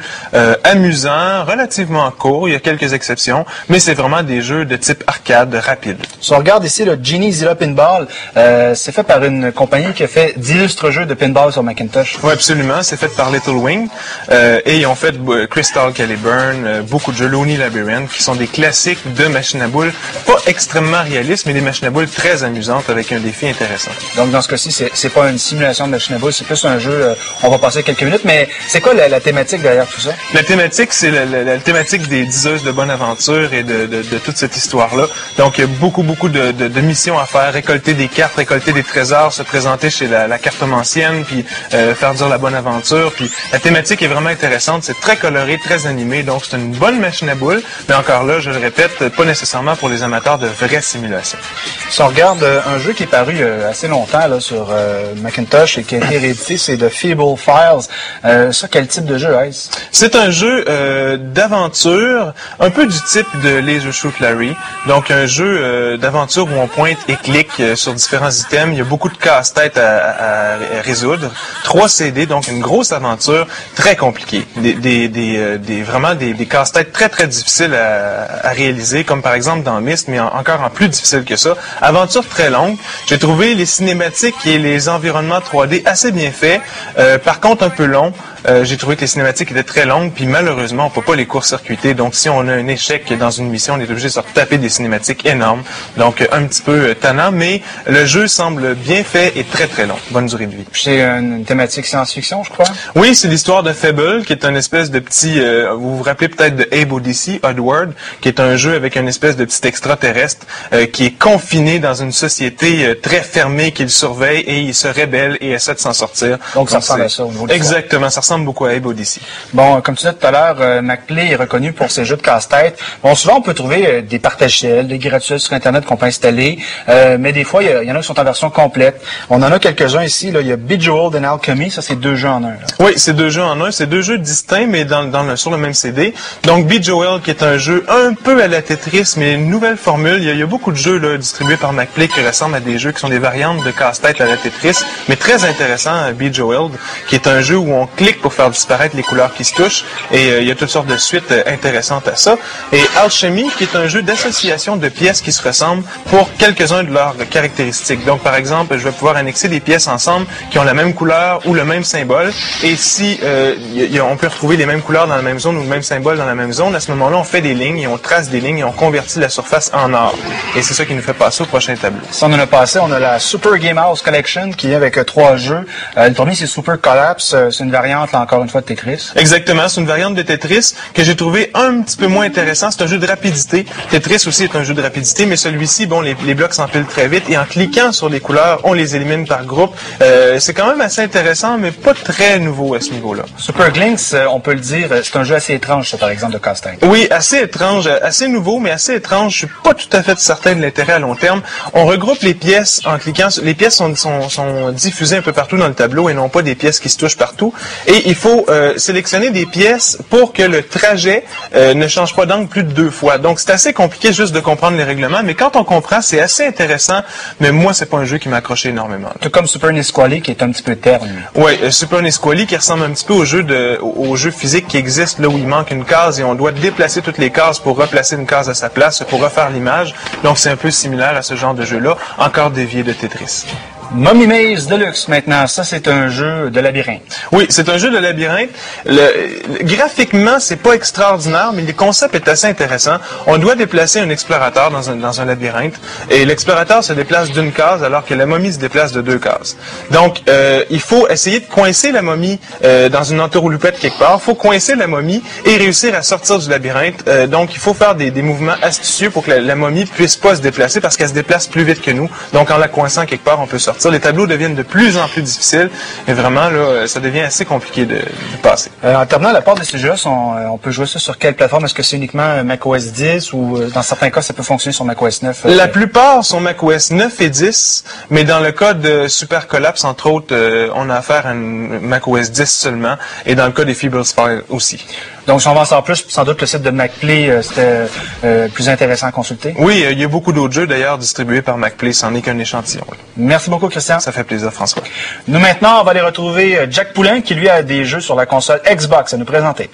Speaker 10: amusants, relativement courts, il y a quelques exceptions, mais c'est vraiment des jeux de type arcade, rapide.
Speaker 1: Si on regarde ici, le Genie's Pinball, c'est fait par une compagnie qui a fait d'illustres jeux de pinball sur Macintosh.
Speaker 10: Oui, absolument. C'est fait par Little Wing. Et ils ont fait Crystal Caliburn, beaucoup de jeux, Looney Labyrinth, qui sont des classiques de machine à boules, pas extrêmement réalistes, mais des machines à boules très amusantes avec un défi intéressant.
Speaker 9: Donc, dans ce cas-ci, c'est pas une simulation de machine à boules, c'est plus un jeu, on va passer quelques minutes, mais c'est quoi la thématique derrière tout ça?
Speaker 10: La thématique, c'est la thématique des diseuses de bonne aventure et de toute cette histoire-là. Donc, il y a beaucoup de missions à faire, récolter des cartes, récolter des trésors, se présenter chez la cartomancienne, puis faire dire la bonne aventure. Puis la thématique est vraiment intéressante, c'est très coloré, très animé, donc c'est une bonne machine à boules, mais encore là, je le répète, pas nécessairement pour les amateurs de vraies simulations.
Speaker 9: Si on regarde un jeu qui est paru assez longtemps là, sur Macintosh et qui a été réédité, c'est The Feeble Files. Ça, quel type de jeu est-ce?
Speaker 10: C'est un jeu d'aventure, un peu du type de Laser Shoot Larry. Donc un jeu d'aventure où on pointe et clique sur différents items. Il y a beaucoup de casse-tête à résoudre. 3 CD, donc une grosse aventure très compliquée. Vraiment des casse-têtes très difficiles à réaliser, comme par exemple dans Myst, mais encore en plus difficile que ça. Aventure très longue. J'ai trouvé les cinématiques et les environnements 3D assez bien faits. Par contre, un peu long. J'ai trouvé que les cinématiques étaient très longues, puis malheureusement, on peut pas les court-circuiter. Donc, si on a un échec dans une mission, on est obligé de se taper des cinématiques énormes. Donc, un petit peu tannant, mais le jeu semble bien fait et très long. Bonne durée de vie.
Speaker 9: C'est une thématique science-fiction, je crois?
Speaker 10: Oui, c'est l'histoire de Fable, qui est un espèce de petit... vous vous rappelez peut-être de Abe Odyssey, Oddworld, qui est un jeu avec une espèce de petit extraterrestre qui est confiné dans une société très fermée qu'il surveille et il se rébelle et essaie de s'en sortir.
Speaker 9: Donc ça ressemble à ça au niveau de
Speaker 10: exactement, ça ressemble beaucoup à Abe Odyssey.
Speaker 9: Bon, comme tu disais tout à l'heure, MacPlay est reconnu pour ses jeux de casse-tête. Bon, souvent on peut trouver des partage-ciels, des gratuits sur Internet qu'on peut installer, mais des fois il y en a qui sont en version complète. On en a quelques-uns ici, là. Il y a Bejeweled and Alchemy, ça c'est 2 jeux en un. Là.
Speaker 10: Oui, c'est 2 jeux en un, c'est 2 jeux distincts mais sur le même CD. Donc Bejeweled qui est un jeu un peu à la Tetris, mais une nouvelle formule. Il y a beaucoup de jeux là, distribués par MacPlay qui ressemblent à des jeux qui sont des variantes de casse-tête à la Tetris, mais très intéressant, Bejeweled, qui est un jeu où on clique pour faire disparaître les couleurs qui se touchent, et il y a toutes sortes de suites intéressantes à ça. Et Alchemy, qui est un jeu d'association de pièces qui se ressemblent pour quelques-uns de leurs caractéristiques. Donc, par exemple, je vais pouvoir annexer des pièces ensemble qui ont la même couleur ou le même symbole, et si on peut retrouver les mêmes couleurs dans la même zone ou le même symbole dans la même zone, à ce moment-là, on fait des lignes, et on trace des lignes, et on convertit la surface en or. Et c'est ça qui nous fait passer au prochain tableau.
Speaker 9: Si on en a passé, on a la Super Game House Collection, qui est avec 3 jeux. Le premier, c'est Super Collapse, c'est une variante, là, encore une fois, de Tetris.
Speaker 10: Exactement, c'est une variante de Tetris que j'ai trouvé un petit peu moins intéressant. C'est un jeu de rapidité. Tetris aussi est un jeu de rapidité, mais celui-ci, bon, les blocs s'empilent très vite, et en cliquant sur les couleurs, on les élimine par groupe. C'est quand même assez intéressant, mais pas très nouveau à ce niveau-là.
Speaker 9: Super Glinks, on peut le dire, c'est un jeu assez étrange, ça, par exemple, de casse-tête.
Speaker 10: Oui, assez étrange, assez nouveau, mais assez étrange. Je suis pas tout à fait certain de l'intérêt à long terme. On regroupe les pièces en cliquant. Les pièces sont diffusées un peu partout dans le tableau et non pas des pièces qui se touchent partout. Et il faut sélectionner des pièces pour que le trajet ne change pas d'angle plus de 2 fois. Donc, c'est assez compliqué juste de comprendre les règlements, mais quand on comprend, c'est assez intéressant. Mais moi, c'est pas un jeu qui m'a accroché énormément.
Speaker 9: Tout comme Super Nisqually, qui est un petit peu terne.
Speaker 10: Oui, Super Nisqually, qui ressemble un petit peu au jeu physique qui existe là où il manque une case et on doit déplacer toutes les cases pour replacer une case à sa place, pour refaire l'image. Donc, c'est un peu similaire à ce genre de jeu-là, encore dévié de Tetris.
Speaker 9: Mummy Maze Deluxe, maintenant. Ça, c'est un jeu de labyrinthe.
Speaker 10: Oui, c'est un jeu de labyrinthe. Graphiquement, c'est pas extraordinaire, mais le concept est assez intéressant. On doit déplacer un explorateur dans un labyrinthe, et l'explorateur se déplace d'une case, alors que la momie se déplace de 2 cases. Donc, il faut essayer de coincer la momie dans une entourloupette quelque part. Il faut coincer la momie et réussir à sortir du labyrinthe. Donc, il faut faire des mouvements astucieux pour que la momie puisse pas se déplacer, parce qu'elle se déplace plus vite que nous. Donc, en la coinçant quelque part, on peut sortir. Les tableaux deviennent de plus en plus difficiles, et vraiment, là, ça devient assez compliqué de passer.
Speaker 9: En terminant, la part de ces jeux-là, on peut jouer ça sur quelle plateforme? Est-ce que c'est uniquement macOS 10 ou dans certains cas, ça peut fonctionner sur macOS 9?
Speaker 10: La plupart sont macOS 9 et 10, mais dans le cas de Super Collapse, entre autres, on a affaire à une macOS 10 seulement, et dans le cas des Feeble Files aussi.
Speaker 9: Donc, si on va en savoir plus, sans doute le site de MacPlay, c'était plus intéressant à consulter.
Speaker 10: Oui, il y a beaucoup d'autres jeux, d'ailleurs, distribués par MacPlay. C'en est qu'un échantillon.
Speaker 9: Merci beaucoup, Christian.
Speaker 10: Ça fait plaisir, François.
Speaker 9: Nous, maintenant, on va aller retrouver Jack Poulin, qui, lui, a des jeux sur la console Xbox à nous présenter.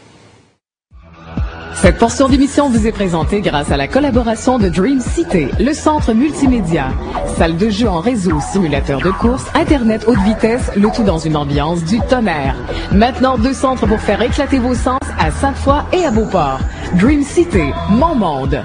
Speaker 4: Cette portion d'émission vous est présentée grâce à la collaboration de Dream City, le centre multimédia. Salle de jeu en réseau, simulateur de course, Internet haute vitesse, le tout dans une ambiance du tonnerre. Maintenant, 2 centres pour faire éclater vos sens à Sainte-Foy et à Beauport. Dream City, mon monde.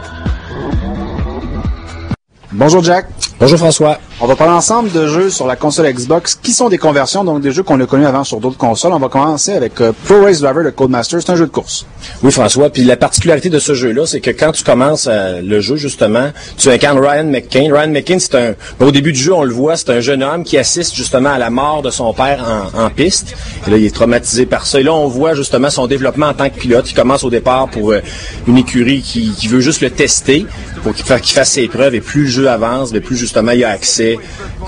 Speaker 1: Bonjour Jack.
Speaker 11: Bonjour François.
Speaker 1: On va parler ensemble de jeux sur la console Xbox qui sont des conversions, donc des jeux qu'on a connus avant sur d'autres consoles. On va commencer avec Pro Race Driver de Codemasters. C'est un jeu de course.
Speaker 11: Oui François, puis la particularité de ce jeu-là, c'est que quand tu commences le jeu, justement, tu incarnes Ryan McCain. Ryan McCain, au début du jeu, on le voit, c'est un jeune homme qui assiste justement à la mort de son père en piste. Et là, il est traumatisé par ça. Et là, on voit justement son développement en tant que pilote. Il commence au départ pour une écurie qui veut juste le tester, pour qu'il fasse ses preuves. Et plus le jeu avance, plus justement il a accès,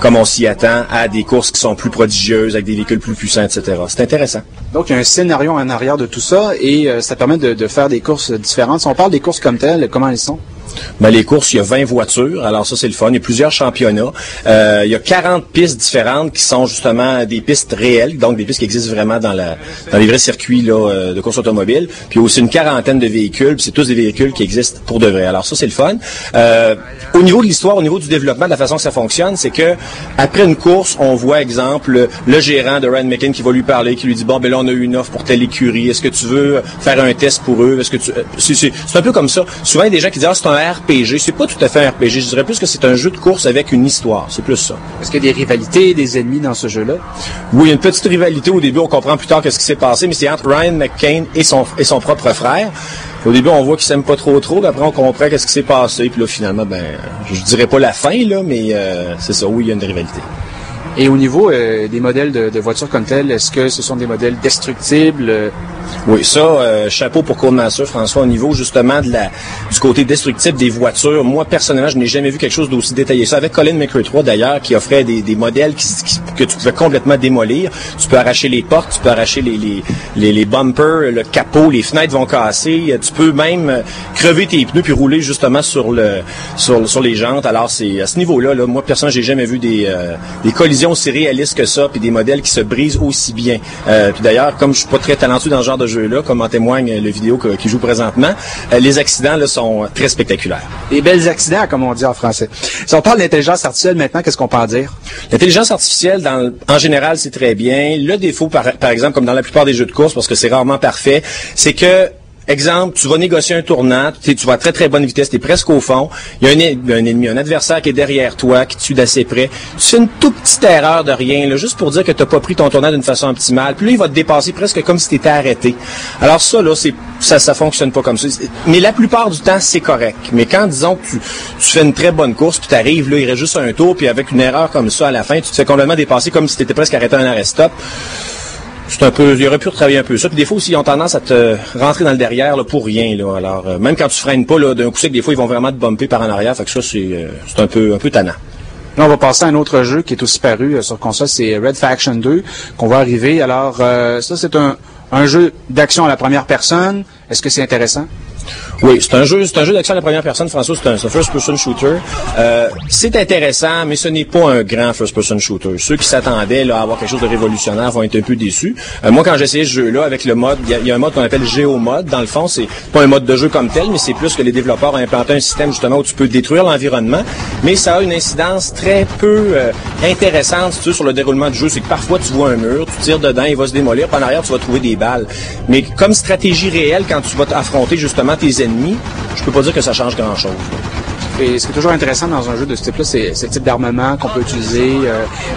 Speaker 11: comme on s'y attend, à des courses qui sont plus prodigieuses, avec des véhicules plus puissants, etc. C'est intéressant.
Speaker 1: Donc, il y a un scénario en arrière de tout ça et ça permet de faire des courses différentes. Si on parle des courses comme telles, comment elles sont?
Speaker 11: Ben, les courses, il y a 20 voitures, alors ça c'est le fun. Il y a plusieurs championnats. Il y a 40 pistes différentes qui sont justement des pistes réelles, donc des pistes qui existent vraiment dans les vrais circuits là, de course automobile. Puis il y a aussi une quarantaine de véhicules, puis c'est tous des véhicules qui existent pour de vrai. Alors ça c'est le fun. Au niveau de l'histoire, au niveau du développement, de la façon que ça fonctionne, c'est que après une course, on voit exemple le gérant de Ryan McCain qui va lui parler, qui lui dit bon ben là on a eu une offre pour telle écurie, est-ce que tu veux faire un test pour eux? Est-ce que c'est un peu comme ça. Souvent il y a des gens qui disent c'est un RPG. C'est pas tout à fait un RPG. Je dirais plus que c'est un jeu de course avec une histoire. C'est plus ça.
Speaker 1: Est-ce qu'il y a des rivalités, des ennemis dans ce jeu-là?
Speaker 11: Oui, il y a une petite rivalité au début. On comprend plus tard qu'est-ce qui s'est passé, mais c'est entre Ryan McCain et son propre frère. Au début, on voit qu'ils s'aiment pas trop, puis après, on comprend qu'est-ce qui s'est passé. Puis là, finalement, je dirais pas la fin, là, mais c'est ça. Oui, il y a une rivalité.
Speaker 1: Et au niveau des modèles de voitures comme telles, est-ce que ce sont des modèles destructibles?
Speaker 11: Oui, ça, chapeau pour Codemasters, François, au niveau justement du côté destructible des voitures. Moi, personnellement, je n'ai jamais vu quelque chose d'aussi détaillé. Ça avec Colin McRae 3, d'ailleurs, qui offrait des modèles que tu pouvais complètement démolir. Tu peux arracher les portes, tu peux arracher les bumpers, le capot, les fenêtres vont casser. Tu peux même crever tes pneus puis rouler justement sur les jantes. Alors, c'est à ce niveau-là, moi, personnellement, j'ai jamais vu des collisions aussi réalistes que ça, puis des modèles qui se brisent aussi bien. Puis d'ailleurs, comme je suis pas très talentueux dans ce genre de jeu-là, comme en témoigne le vidéo qui joue présentement, les accidents là, sont très spectaculaires.
Speaker 1: Des belles accidents, comme on dit en français. Si on parle d'intelligence artificielle maintenant, qu'est-ce qu'on peut en dire?
Speaker 11: L'intelligence artificielle, en général, c'est très bien. Le défaut, par exemple, comme dans la plupart des jeux de course, parce que c'est rarement parfait, c'est que exemple, tu vas négocier un tournant, tu vas à très très bonne vitesse, tu es presque au fond, il y a un ennemi, un adversaire qui est derrière toi, qui te suit d'assez près, tu fais une toute petite erreur de rien, là, juste pour dire que tu n'as pas pris ton tournant d'une façon optimale, puis là, il va te dépasser presque comme si tu étais arrêté. Alors ça, là, ça fonctionne pas comme ça. Mais la plupart du temps, c'est correct. Mais quand, disons, que tu fais une très bonne course, puis tu arrives, là, il reste juste un tour, puis avec une erreur comme ça, à la fin, tu te fais complètement dépasser comme si tu étais presque arrêté à un arrêt-stop. C'est un peu, il aurait pu retravailler un peu ça. Puis des fois aussi, ils ont tendance à te rentrer dans le derrière là, pour rien. Là. Alors, même quand tu freines pas, là, d'un coup sec, des fois, ils vont vraiment te bumper par en arrière. Fait que ça, c'est un peu tannant.
Speaker 1: Là, on va passer à un autre jeu qui est aussi paru sur console, c'est Red Faction 2, qu'on va arriver. Alors, ça, c'est un jeu d'action à la première personne. Est-ce que c'est intéressant?
Speaker 11: Oui, c'est un jeu d'action à la première personne, François, c'est un first-person shooter. C'est intéressant, mais ce n'est pas un grand first-person shooter. Ceux qui s'attendaient là, à avoir quelque chose de révolutionnaire vont être un peu déçus. Moi, quand j'ai essayé ce jeu-là, avec le mode, il y a un mode qu'on appelle Géomode. Dans le fond, c'est pas un mode de jeu comme tel, mais c'est plus que les développeurs ont implanté un système justement où tu peux détruire l'environnement, mais ça a une incidence très peu intéressante sur le déroulement du jeu. C'est que parfois, tu vois un mur, tu tires dedans, il va se démolir, puis en arrière, tu vas trouver des balles. Mais comme stratégie réelle, quand tu vas affronter justement tes ennemis, je peux pas dire que ça change grand-chose.
Speaker 1: Et ce qui est toujours intéressant dans un jeu de ce type-là, c'est ce type d'armement qu'on peut utiliser.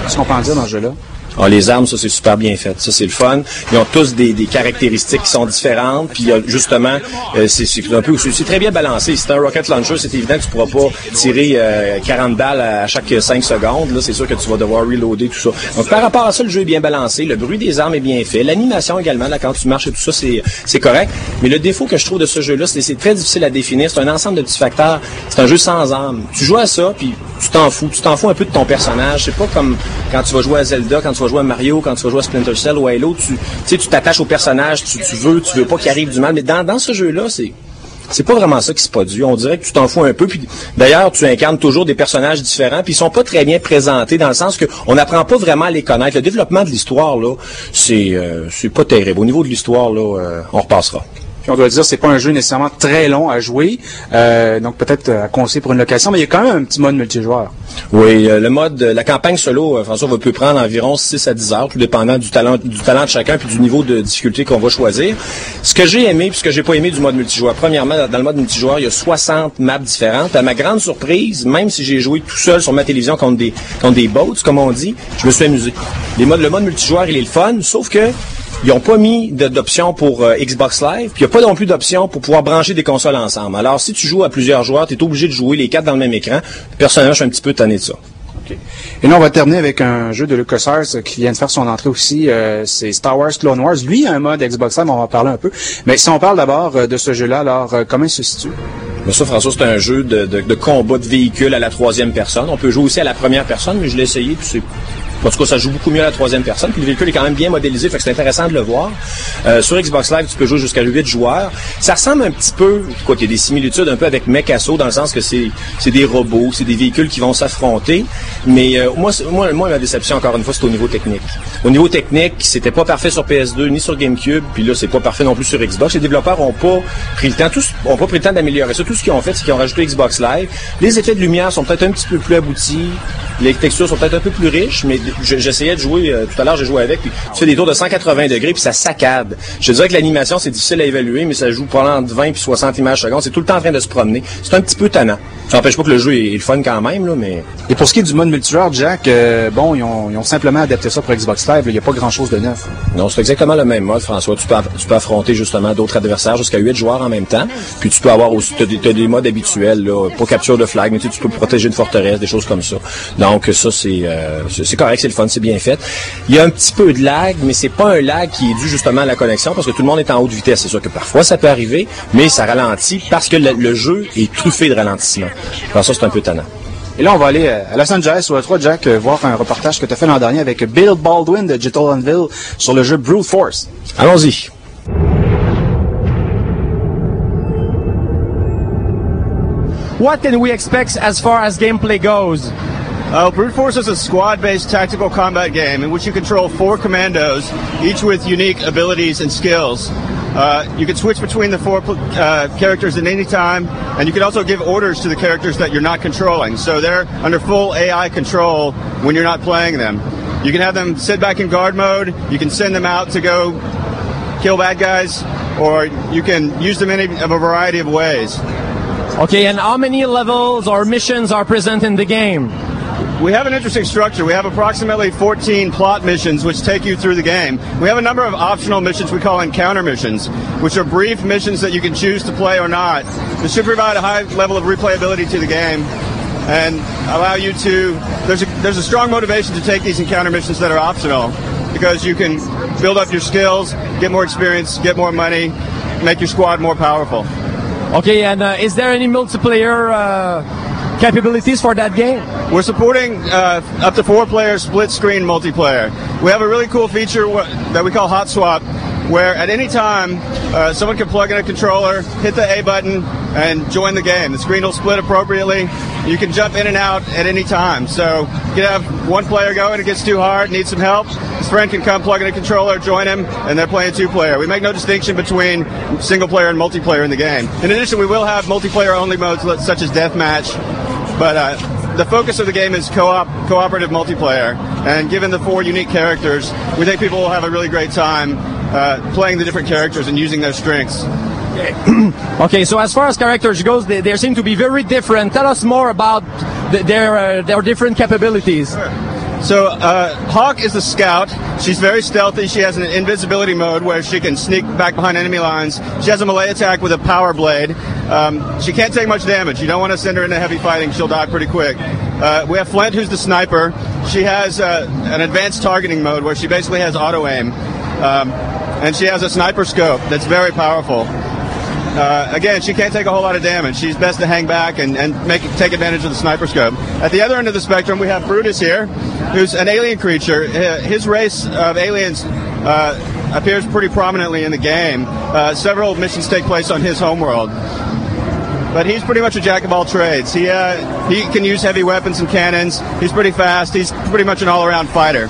Speaker 1: Qu'est-ce qu'on peut en dire dans ce jeu-là?
Speaker 11: Ah, les armes, ça, c'est super bien fait. Ça, c'est le fun. Ils ont tous des caractéristiques qui sont différentes. Puis, justement, c'est un peu, c'est très bien balancé. Si c'est un rocket launcher, c'est évident que tu pourras pas tirer 40 balles à chaque 5 secondes. Là, c'est sûr que tu vas devoir reloader tout ça. Donc, par rapport à ça, le jeu est bien balancé. Le bruit des armes est bien fait. L'animation également, là, quand tu marches et tout ça, c'est correct. Mais le défaut que je trouve de ce jeu-là, c'est très difficile à définir. C'est un ensemble de petits facteurs. C'est un jeu sans âme. Tu joues à ça, puis tu t'en fous. Tu t'en fous un peu de ton personnage. C'est pas comme quand tu vas jouer à Zelda, quand tu vas jouer à Mario, quand tu vas jouer à Splinter Cell ou Halo, tu t'attaches au personnage, tu veux pas qu'il arrive du mal. Mais dans ce jeu-là, c'est pas vraiment ça qui se produit. On dirait que tu t'en fous un peu. Puis d'ailleurs, tu incarnes toujours des personnages différents. Puis ils sont pas très bien présentés dans le sens que on n'apprend pas vraiment à les connaître. Le développement de l'histoire là, c'est pas terrible. Au niveau de l'histoire là, on repassera.
Speaker 12: Puis on doit dire, c'est pas un jeu nécessairement très long à jouer, donc peut-être à conseiller pour une location, mais il y a quand même un petit mode multijoueur.
Speaker 11: Oui, le mode, la campagne solo, François, peut prendre environ 6 à 10 heures, tout dépendant du talent de chacun puis du niveau de difficulté qu'on va choisir. Ce que j'ai aimé puis ce que j'ai pas aimé du mode multijoueur, premièrement, dans le mode multijoueur, il y a 60 maps différentes. À ma grande surprise, même si j'ai joué tout seul sur ma télévision contre des bots, comme on dit, je me suis amusé. Le mode multijoueur, il est le fun, sauf que ils n'ont pas mis d'option pour Xbox Live, puis il n'y a pas non plus d'option pour pouvoir brancher des consoles ensemble. Alors, si tu joues à plusieurs joueurs, tu es obligé de jouer les 4 dans le même écran. Personnellement, je suis un petit peu tanné de ça.
Speaker 12: Okay. Et là, on va terminer avec un jeu de LucasArts qui vient de faire son entrée aussi. C'est Star Wars Clone Wars. Lui, il a un mode Xbox Live, on va en parler un peu. Mais si on parle d'abord de ce jeu-là, alors comment il se situe?
Speaker 11: Mais ça, François, c'est un jeu de combat de véhicules à la 3e personne. On peut jouer aussi à la 1re personne, mais je l'ai essayé, puis c'est... En tout cas, ça joue beaucoup mieux à la 3e personne. Puis le véhicule est quand même bien modélisé, fait que c'est intéressant de le voir. Sur Xbox Live, tu peux jouer jusqu'à 8 joueurs. Ça ressemble un petit peu, quoi qu'il y a des similitudes un peu avec Mechasso, dans le sens que c'est des robots, c'est des véhicules qui vont s'affronter. Mais moi, ma déception, encore une fois, c'est au niveau technique. Au niveau technique, c'était pas parfait sur PS2 ni sur GameCube, puis là, c'est pas parfait non plus sur Xbox. Les développeurs ont pas pris le temps d'améliorer ça. Tout ce qu'ils ont fait, c'est qu'ils ont rajouté Xbox Live. Les effets de lumière sont peut-être un petit peu plus aboutis. Les textures sont peut-être un peu plus riches, mais j'essayais de jouer, tout à l'heure j'ai joué avec, puis tu fais des tours de 180 degrés, puis ça saccade. Je dirais que l'animation, c'est difficile à évaluer, mais ça joue pendant entre 20 et 60 images secondes. C'est tout le temps en train de se promener. C'est un petit peu tannant. Ça n'empêche pas que le jeu est le fun quand même, là, mais...
Speaker 12: Et pour ce qui est du mode multijoueur, Jack, ils ont simplement adapté ça pour Xbox Live. Il n'y a pas grand-chose de neuf.
Speaker 11: Non, c'est exactement le même mode, François. Tu peux affronter justement d'autres adversaires jusqu'à 8 joueurs en même temps. Puis tu peux avoir aussi, t'as des modes habituels, là, pas capture de flag, mais tu peux protéger une forteresse, des choses comme ça. Donc ça, c'est correct, c'est le fun, c'est bien fait. Il y a un petit peu de lag, mais c'est pas un lag qui est dû justement à la connexion, parce que tout le monde est en haute vitesse. C'est sûr que parfois ça peut arriver, mais ça ralentit parce que le jeu est truffé de ralentissement. Alors ça, c'est un peu tannant.
Speaker 12: Et là, on va aller à Los Angeles, ou à toi, Jack, voir un reportage que tu as fait l'an dernier avec Bill Baldwin de Digital Anvil sur le jeu Brute Force.
Speaker 11: Allons-y.
Speaker 13: What can we expect as far as gameplay goes?
Speaker 14: Brute Force is a squad-based tactical combat game in which you control 4 commandos, each with unique abilities and skills. You can switch between the 4 characters at any time, and you can also give orders to the characters that you're not controlling. So they're under full AI control when you're not playing them. You can have them sit back in guard mode, you can send them out to go kill bad guys, or you can use them in a variety of ways.
Speaker 13: Okay, and how many levels or missions are present in the game?
Speaker 14: We have an interesting structure. We have approximately 14 plot missions which take you through the game. We have a number of optional missions we call encounter missions, which are brief missions that you can choose to play or not. This should provide a high level of replayability to the game and allow you to... There's a strong motivation to take these encounter missions that are optional because you can build up your skills, get more experience, get more money, make your squad more powerful.
Speaker 13: Okay, and is there any multiplayer capabilities for that game?
Speaker 14: We're supporting up to 4-player split-screen multiplayer. We have a really cool feature that we call Hot Swap, where at any time someone can plug in a controller, hit the A button, and join the game. The screen will split appropriately. You can jump in and out at any time. So you can have one player go and it gets too hard, needs some help. His friend can come plug in a controller, join him, and they're playing 2-player. We make no distinction between single-player and multiplayer in the game. In addition, we will have multiplayer-only modes such as Deathmatch, but the focus of the game is cooperative multiplayer. And given the 4 unique characters, we think people will have a really great time playing the different characters and using their strengths.
Speaker 13: Okay, so as far as characters goes, they seem to be very different. Tell us more about their different capabilities.
Speaker 14: Sure. So Hawk is a scout. She's very stealthy. She has an invisibility mode where she can sneak back behind enemy lines. She has a melee attack with a power blade. She can't take much damage. You don't want to send her into heavy fighting. She'll die pretty quick. We have Flint, who's the sniper. She has an advanced targeting mode where she basically has auto-aim. And she has a sniper scope that's very powerful. Again, she can't take a whole lot of damage. She's best to hang back and take advantage of the sniper scope. At the other end of the spectrum, we have Brutus here, who's an alien creature. His race of aliens appears pretty prominently in the game. Several missions take place on his homeworld. But he's pretty much a jack of all trades. He can use heavy weapons and cannons. He's pretty fast. He's pretty much an all-around fighter.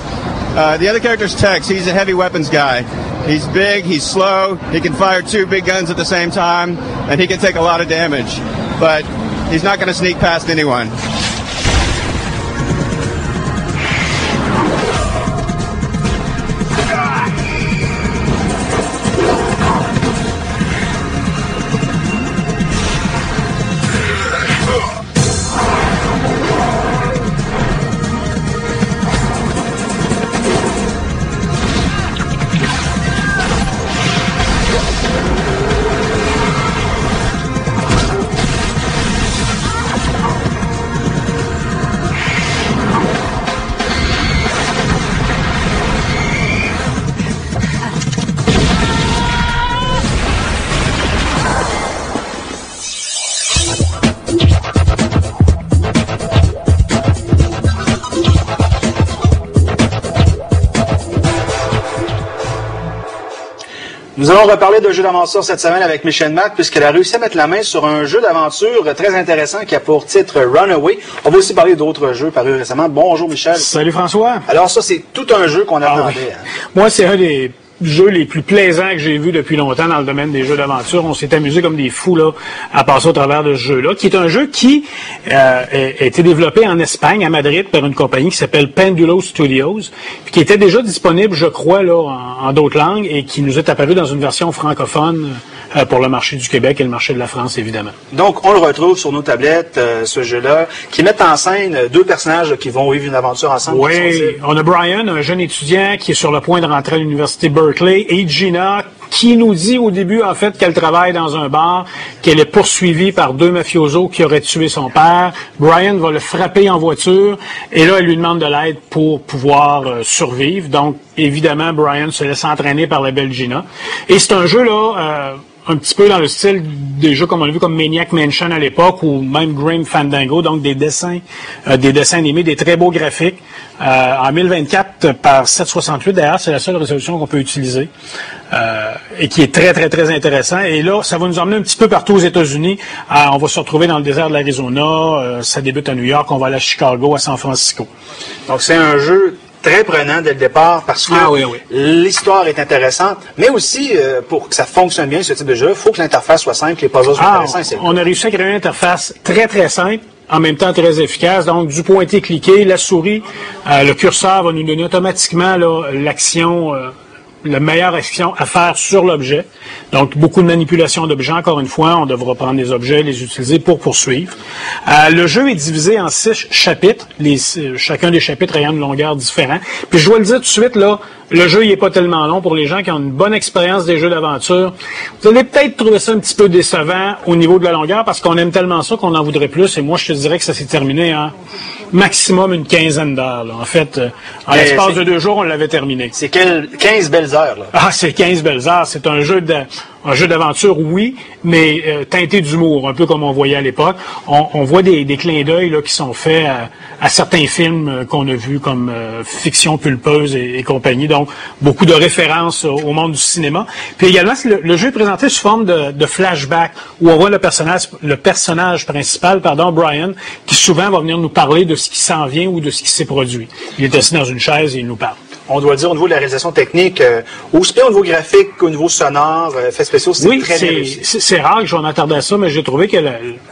Speaker 14: The other character's Tex. He's a heavy weapons guy. He's big, he's slow, he can fire 2 big guns at the same time, and he can take a lot of damage. But he's not going to sneak past anyone.
Speaker 1: Nous allons reparler de jeux d'aventure cette semaine avec Michel Matt, puisqu'elle a réussi à mettre la main sur un jeu d'aventure très intéressant qui a pour titre Runaway. On va aussi parler d'autres jeux parus récemment. Bonjour Michel.
Speaker 15: Salut François.
Speaker 1: Alors ça, c'est tout un jeu qu'on attendait.
Speaker 15: Oui. Moi, c'est un des jeux les plus plaisants que j'ai vus depuis longtemps dans le domaine des jeux d'aventure. On s'est amusé comme des fous là à passer au travers de ce jeu-là, qui est un jeu qui a été développé en Espagne, à Madrid, par une compagnie qui s'appelle Pendulo Studios, puis qui était déjà disponible, je crois, là en d'autres langues, et qui nous est apparu dans une version francophone pour le marché du Québec et le marché de la France, évidemment.
Speaker 1: Donc, on le retrouve sur nos tablettes, ce jeu-là, qui met en scène 2 personnages qui vont vivre une aventure ensemble.
Speaker 15: Oui, on a Brian, un jeune étudiant qui est sur le point de rentrer à l'université Berkeley, et Gina, qui nous dit au début, en fait, qu'elle travaille dans un bar, qu'elle est poursuivie par 2 mafiosos qui auraient tué son père. Brian va le frapper en voiture, et là, elle lui demande de l'aide pour pouvoir survivre. Donc, évidemment, Brian se laisse entraîner par la belle Gina. Et c'est un jeu, là, un petit peu dans le style des jeux comme on a vu comme Maniac Mansion à l'époque, ou même Grim Fandango, donc des dessins animés, des très beaux graphiques. En 1024 par 768, d'ailleurs, c'est la seule résolution qu'on peut utiliser, et qui est très, très, très intéressant. Et là, ça va nous emmener un petit peu partout aux États-Unis. On va se retrouver dans le désert de l'Arizona, ça débute à New York, on va aller à Chicago, à San Francisco.
Speaker 1: Donc, c'est un jeu très prenant dès le départ parce que l'histoire est intéressante, mais aussi pour que ça fonctionne bien, ce type de jeu, il faut que l'interface soit simple, les puzzles soient intéressants.
Speaker 15: On a réussi à créer une interface très très simple, en même temps très efficace. Donc, du pointer-cliquer, la souris, le curseur va nous donner automatiquement l'action, la meilleure action à faire sur l'objet. Donc, beaucoup de manipulation d'objets. Encore une fois, on devra prendre des objets, les utiliser pour poursuivre. Le jeu est divisé en 6 chapitres, chacun des chapitres ayant une longueur différente. Puis, je dois le dire tout de suite, là, le jeu, il est pas tellement long pour les gens qui ont une bonne expérience des jeux d'aventure. Vous allez peut-être trouver ça un petit peu décevant au niveau de la longueur parce qu'on aime tellement ça qu'on en voudrait plus. Et moi, je te dirais que ça s'est terminé en maximum une quinzaine d'heures. En fait, en l'espace de 2 jours, on l'avait terminé.
Speaker 1: C'est 15 belles heures, là.
Speaker 15: Ah, c'est 15 belles heures. C'est un jeu d'aventure, oui, mais teinté d'humour, un peu comme on voyait à l'époque. On voit des clins d'œil là qui sont faits à certains films qu'on a vus comme Fiction pulpeuse et compagnie. Donc, beaucoup de références au monde du cinéma. Puis également, le jeu est présenté sous forme de flashback, où on voit le personnage principal, Brian, qui souvent va venir nous parler de ce qui s'en vient ou de ce qui s'est produit. Il est assis dans une chaise et il nous parle.
Speaker 1: On doit dire au niveau de la réalisation technique, aussi bien au niveau graphique qu'au niveau sonore, effets spéciaux, c'est très bien réussi.
Speaker 15: C'est rare que j'en attardais à ça, mais j'ai trouvé que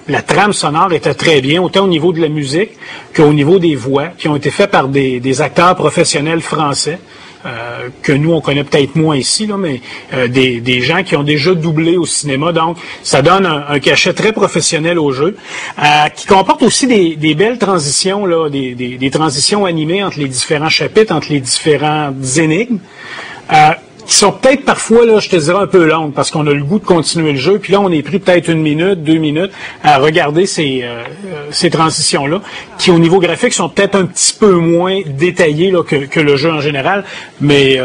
Speaker 15: la trame sonore était très bien, autant au niveau de la musique qu'au niveau des voix, qui ont été faites par des acteurs professionnels français. Que nous, on connaît peut-être moins ici, là, mais des gens qui ont déjà doublé au cinéma. Donc, ça donne un cachet très professionnel au jeu, qui comporte aussi des belles transitions, là, des transitions animées entre les différents chapitres, entre les différentes énigmes, qui sont peut-être parfois, là, je te dirais, un peu longues, parce qu'on a le goût de continuer le jeu, puis là, on est pris peut-être 1 minute, 2 minutes à regarder ces transitions-là, qui, au niveau graphique, sont peut-être un petit peu moins détaillées là, que le jeu en général, mais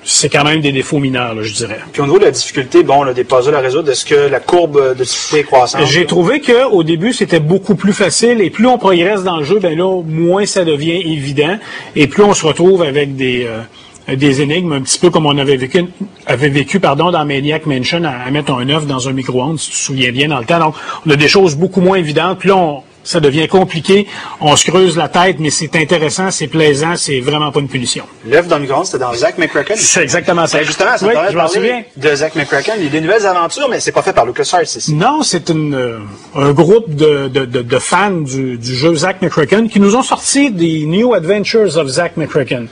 Speaker 15: c'est quand même des défauts mineurs, là, je dirais.
Speaker 1: Puis au niveau de la difficulté, des puzzles à résoudre, est-ce que la courbe de difficulté est croissante?
Speaker 15: J'ai trouvé qu'au début, c'était beaucoup plus facile, et plus on progresse dans le jeu, moins ça devient évident, et plus on se retrouve avec des énigmes, un petit peu comme on avait vécu dans Maniac Mansion, à mettre un œuf dans un micro-ondes, si tu te souviens bien dans le temps. Donc, on a des choses beaucoup moins évidentes. Puis là, Ça devient compliqué. On se creuse la tête, mais c'est intéressant, c'est plaisant, c'est vraiment pas une punition.
Speaker 9: L'œuf dans le micro-ondes, c'était dans Zach McCracken.
Speaker 15: C'est exactement ça.
Speaker 9: Ben justement, ça permet de parler de Zach McCracken. Il y a des nouvelles aventures, mais c'est pas fait par LucasArts ici.
Speaker 15: Non, c'est un groupe de fans du jeu Zach McCracken qui nous ont sorti des New Adventures of Zach McCracken.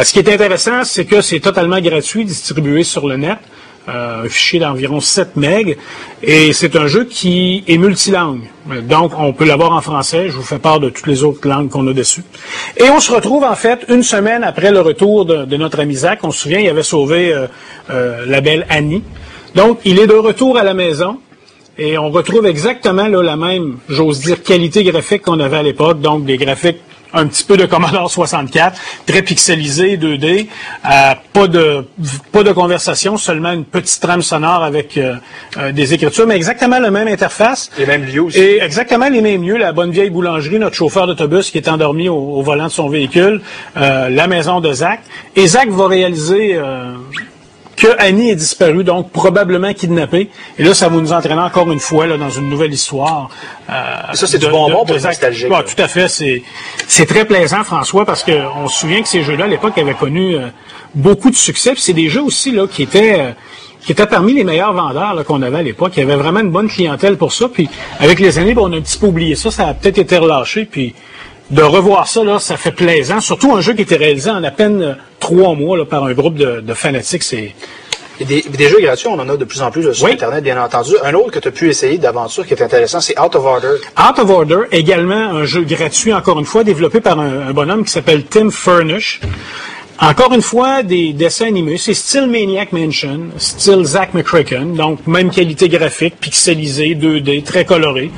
Speaker 15: Ce qui est intéressant, c'est que c'est totalement gratuit, distribué sur le net. Un fichier d'environ 7 MB, et c'est un jeu qui est multilangue. Donc, on peut l'avoir en français. Je vous fais part de toutes les autres langues qu'on a dessus. Et on se retrouve, en fait, une semaine après le retour de notre ami Zach. On se souvient, il avait sauvé la belle Annie. Donc, il est de retour à la maison. Et on retrouve exactement là, la même, j'ose dire, qualité graphique qu'on avait à l'époque. Donc, des graphiques un petit peu de Commodore 64, très pixelisé, 2D, pas de conversation, seulement une petite trame sonore avec des écritures, mais exactement la même interface.
Speaker 9: Les mêmes lieux aussi.
Speaker 15: Et exactement les mêmes lieux, la bonne vieille boulangerie, notre chauffeur d'autobus qui est endormi au volant de son véhicule, la maison de Zach. Et Zach va réaliser que Annie est disparue, donc probablement kidnappée. Et là, ça va nous entraîner encore une fois là, dans une nouvelle histoire.
Speaker 9: Et ça, c'est du bonbon pour les nostalgiques.
Speaker 15: Ouais, tout à fait. C'est très plaisant, François, parce qu'on se souvient que ces jeux-là, à l'époque, avaient connu beaucoup de succès. Puis c'est des jeux aussi là qui étaient parmi les meilleurs vendeurs là, qu'on avait à l'époque. Il y avait vraiment une bonne clientèle pour ça. Puis avec les années, on a un petit peu oublié ça. Ça a peut-être été relâché. Puis de revoir ça, là, ça fait plaisant. Surtout un jeu qui était réalisé en à peine 3 mois là, par un groupe de fanatiques. C'est
Speaker 9: des jeux gratuits, on en a de plus en plus sur Internet, bien entendu. Un autre que tu as pu essayer d'aventure qui est intéressant, c'est Out of Order.
Speaker 15: Out of Order, également un jeu gratuit, encore une fois, développé par un bonhomme qui s'appelle Tim Furnish. Encore une fois, des dessins animés. C'est style Maniac Mansion, style Zach McCracken, donc même qualité graphique, pixelisé, 2D, très coloré.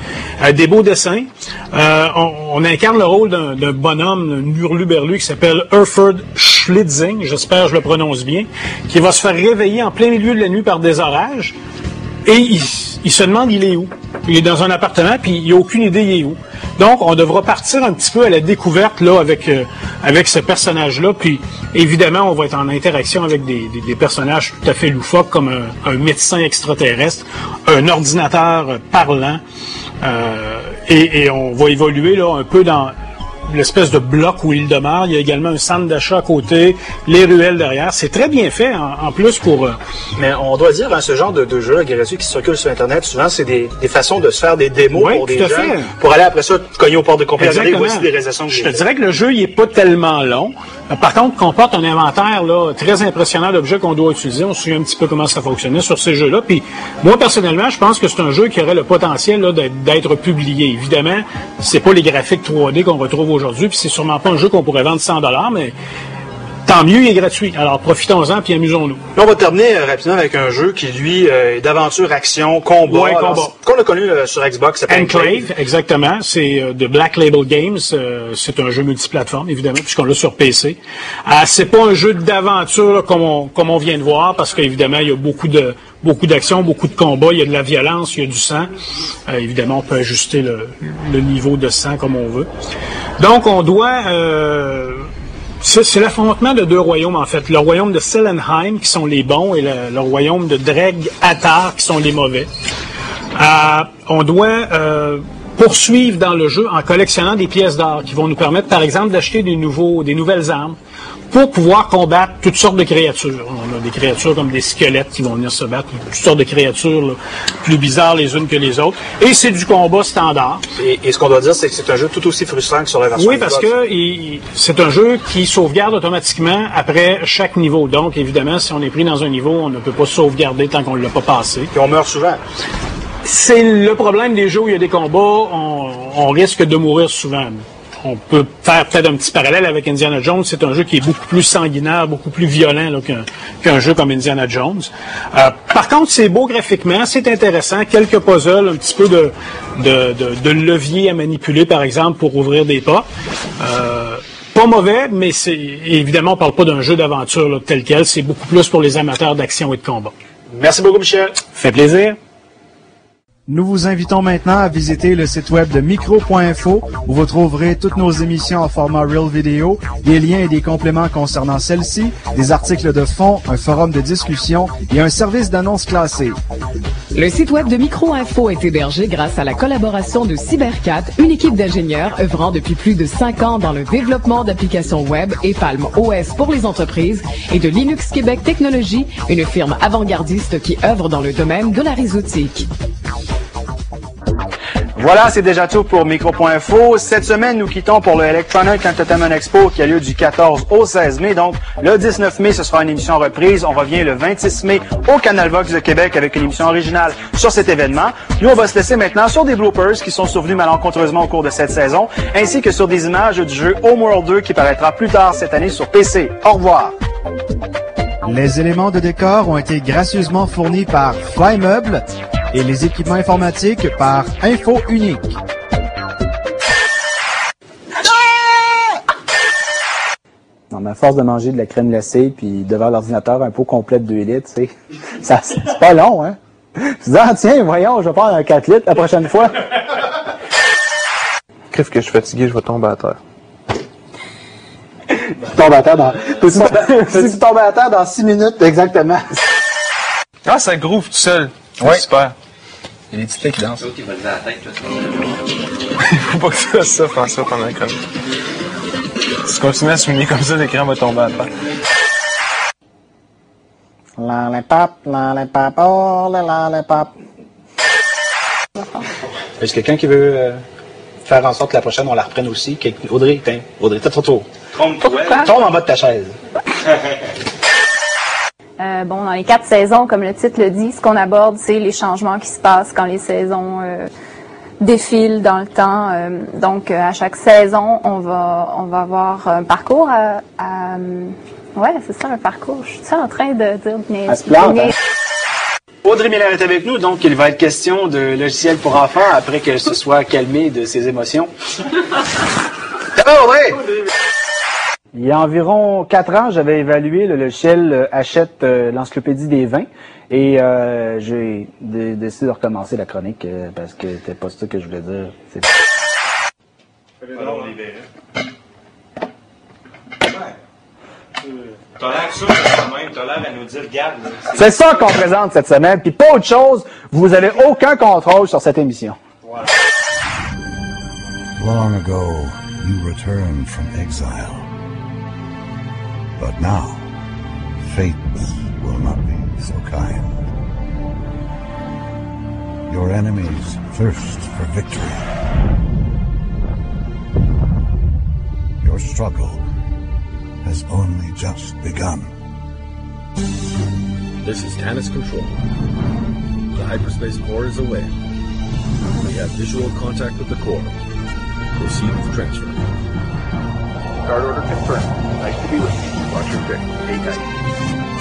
Speaker 15: Des beaux dessins. On incarne le rôle d'un bonhomme, un hurluberlu qui s'appelle Erford Schlitzing, j'espère que je le prononce bien, qui va se faire réveiller en plein milieu de la nuit par des orages. Et il se demande il est où. Il est dans un appartement, puis il n'a aucune idée il est où. Donc, on devra partir un petit peu à la découverte là avec ce personnage-là. Puis, évidemment, on va être en interaction avec des personnages tout à fait loufoques, comme un médecin extraterrestre, un ordinateur parlant. Et on va évoluer là un peu dans l'espèce de bloc où il demeure. Il y a également un centre d'achat à côté, les ruelles derrière. C'est très bien fait, en plus, pour...
Speaker 9: Mais on doit dire, ce genre de jeu gratuit qui circule sur Internet, souvent, c'est des façons de se faire des démos pour des jeunes, pour aller après ça cogner aux portes de compagnie. Voici des réalisations que
Speaker 15: je te dirais que le jeu, il est pas tellement long. Par contre, comporte un inventaire là très impressionnant d'objets qu'on doit utiliser. On se souvient un petit peu comment ça fonctionnait sur ces jeux-là. Puis, moi, personnellement, je pense que c'est un jeu qui aurait le potentiel là, d'être publié. Évidemment, c'est pas les graphiques 3D qu'on retrouve aujourd'hui, puis c'est sûrement pas un jeu qu'on pourrait vendre 100$, mais tant mieux, il est gratuit. Alors, profitons-en puis amusons-nous.
Speaker 9: Là, on va terminer rapidement avec un jeu qui, lui, est d'aventure, action, combat.
Speaker 15: Ouais, combat.
Speaker 9: Qu'on a connu sur Xbox.
Speaker 15: Enclave, exactement. C'est de Black Label Games. C'est un jeu multiplateforme, évidemment, puisqu'on l'a sur PC. C'est pas un jeu d'aventure là, comme on vient de voir, parce qu'évidemment, il y a beaucoup d'action, beaucoup de combats, il y a de la violence, il y a du sang. Évidemment, on peut ajuster le niveau de sang comme on veut. Donc, on doit... c'est l'affrontement de 2 royaumes, en fait. Le royaume de Selenheim, qui sont les bons, et le royaume de Dreg-Atar, qui sont les mauvais. On doit poursuivre dans le jeu en collectionnant des pièces d'or qui vont nous permettre, par exemple, d'acheter des nouvelles armes pour pouvoir combattre toutes sortes de créatures. On a des créatures comme des squelettes qui vont venir se battre, toutes sortes de créatures là, plus bizarres les unes que les autres. Et c'est du combat standard.
Speaker 9: Et ce qu'on doit dire, c'est que c'est un jeu tout aussi frustrant que sur la version
Speaker 15: Xbox. Oui, parce que c'est un jeu qui sauvegarde automatiquement après chaque niveau. Donc, évidemment, si on est pris dans un niveau, on ne peut pas sauvegarder tant qu'on ne l'a pas passé.
Speaker 9: Et on meurt souvent.
Speaker 15: C'est le problème des jeux où il y a des combats, on risque de mourir souvent. On peut faire peut-être un petit parallèle avec Indiana Jones. C'est un jeu qui est beaucoup plus sanguinaire, beaucoup plus violent là, qu'un jeu comme Indiana Jones. Par contre, c'est beau graphiquement, c'est intéressant. Quelques puzzles, un petit peu de levier à manipuler, par exemple, pour ouvrir des portes. Pas mauvais, mais évidemment, on parle pas d'un jeu d'aventure tel quel. C'est beaucoup plus pour les amateurs d'action et de combat.
Speaker 9: Merci beaucoup, Michel.
Speaker 15: Fait plaisir.
Speaker 6: Nous vous invitons maintenant à visiter le site web de micro.info où vous trouverez toutes nos émissions en format Real Video, des liens et des compléments concernant celles-ci, des articles de fond, un forum de discussion et un service d'annonce classé.
Speaker 4: Le site web de Micro-Info est hébergé grâce à la collaboration de Cybercat, une équipe d'ingénieurs œuvrant depuis plus de 5 ans dans le développement d'applications web et Palm OS pour les entreprises, et de Linux Québec Technologies, une firme avant-gardiste qui œuvre dans le domaine de la réseautique.
Speaker 1: Voilà, c'est déjà tout pour Micro.info. Cette semaine, nous quittons pour le Electronic Entertainment Expo qui a lieu du 14 au 16 mai. Donc, le 19 mai, ce sera une émission reprise. On revient le 26 mai au Canal Vox de Québec avec une émission originale sur cet événement. Nous, on va se laisser maintenant sur des bloopers qui sont survenus malencontreusement au cours de cette saison, ainsi que sur des images du jeu Homeworld 2 qui paraîtra plus tard cette année sur PC. Au revoir.
Speaker 6: Les éléments de décor ont été gracieusement fournis par Fly Meubles et les équipements informatiques par Info Unique.
Speaker 16: Non, mais à force de manger de la crème glacée puis devant l'ordinateur un pot complet de 2 litres, tu sais, c'est pas long, hein? Je dis, tiens, voyons, je vais prendre un 4 litres la prochaine fois.
Speaker 10: Crève que je suis fatigué, je vais tomber à terre.
Speaker 16: Tu tombes à terre dans... Tu tombes à terre dans 6 minutes, exactement.
Speaker 10: Ah, ça groove tout seul.
Speaker 9: Oui.
Speaker 10: Super.
Speaker 9: Il y a des petits filles qui dansent.
Speaker 10: Il faut pas que tu fasses ça, François, pendant la chronique. Si tu continues à souligner comme ça, l'écran va tomber à terre.
Speaker 16: Lollipop, oh, lollipop.
Speaker 2: Est-ce quelqu'un qui veut faire en sorte que la prochaine, on la reprenne aussi? Audrey, t'as trop tôt. Tombe en bas de ta chaise.
Speaker 3: Bon, dans les 4 saisons, comme le titre le dit, ce qu'on aborde, c'est les changements qui se passent quand les saisons défilent dans le temps. Donc, à chaque saison, on va avoir un parcours ouais, c'est ça, un parcours. Je suis en train de dire...
Speaker 16: Elle se plante, hein?
Speaker 1: Audrey Miller est avec nous, donc il va être question de logiciel pour enfants après qu'elle se soit calmée de ses émotions. Ça va, Audrey? Il y a environ 4 ans, j'avais évalué le logiciel Hachette l'encyclopédie des vins et j'ai décidé de recommencer la chronique parce que c'était pas ça que je voulais dire.
Speaker 11: T'as l'air sûr quand même, t'as l'air à nous dire, regarde.
Speaker 1: C'est ça qu'on présente cette semaine, puis pas autre chose, vous avez aucun contrôle sur cette émission.
Speaker 11: Voilà.
Speaker 17: Long ago, you returned from exile. But now, fate will not be so kind. Your enemies thirst for victory. Your struggle has only just begun.
Speaker 18: This is Tannis Control. The hyperspace core is away. We have visual contact with the core. Proceed with transfer.
Speaker 19: Guard order confirmed. Nice to be with you. Watch your pick. 8-9.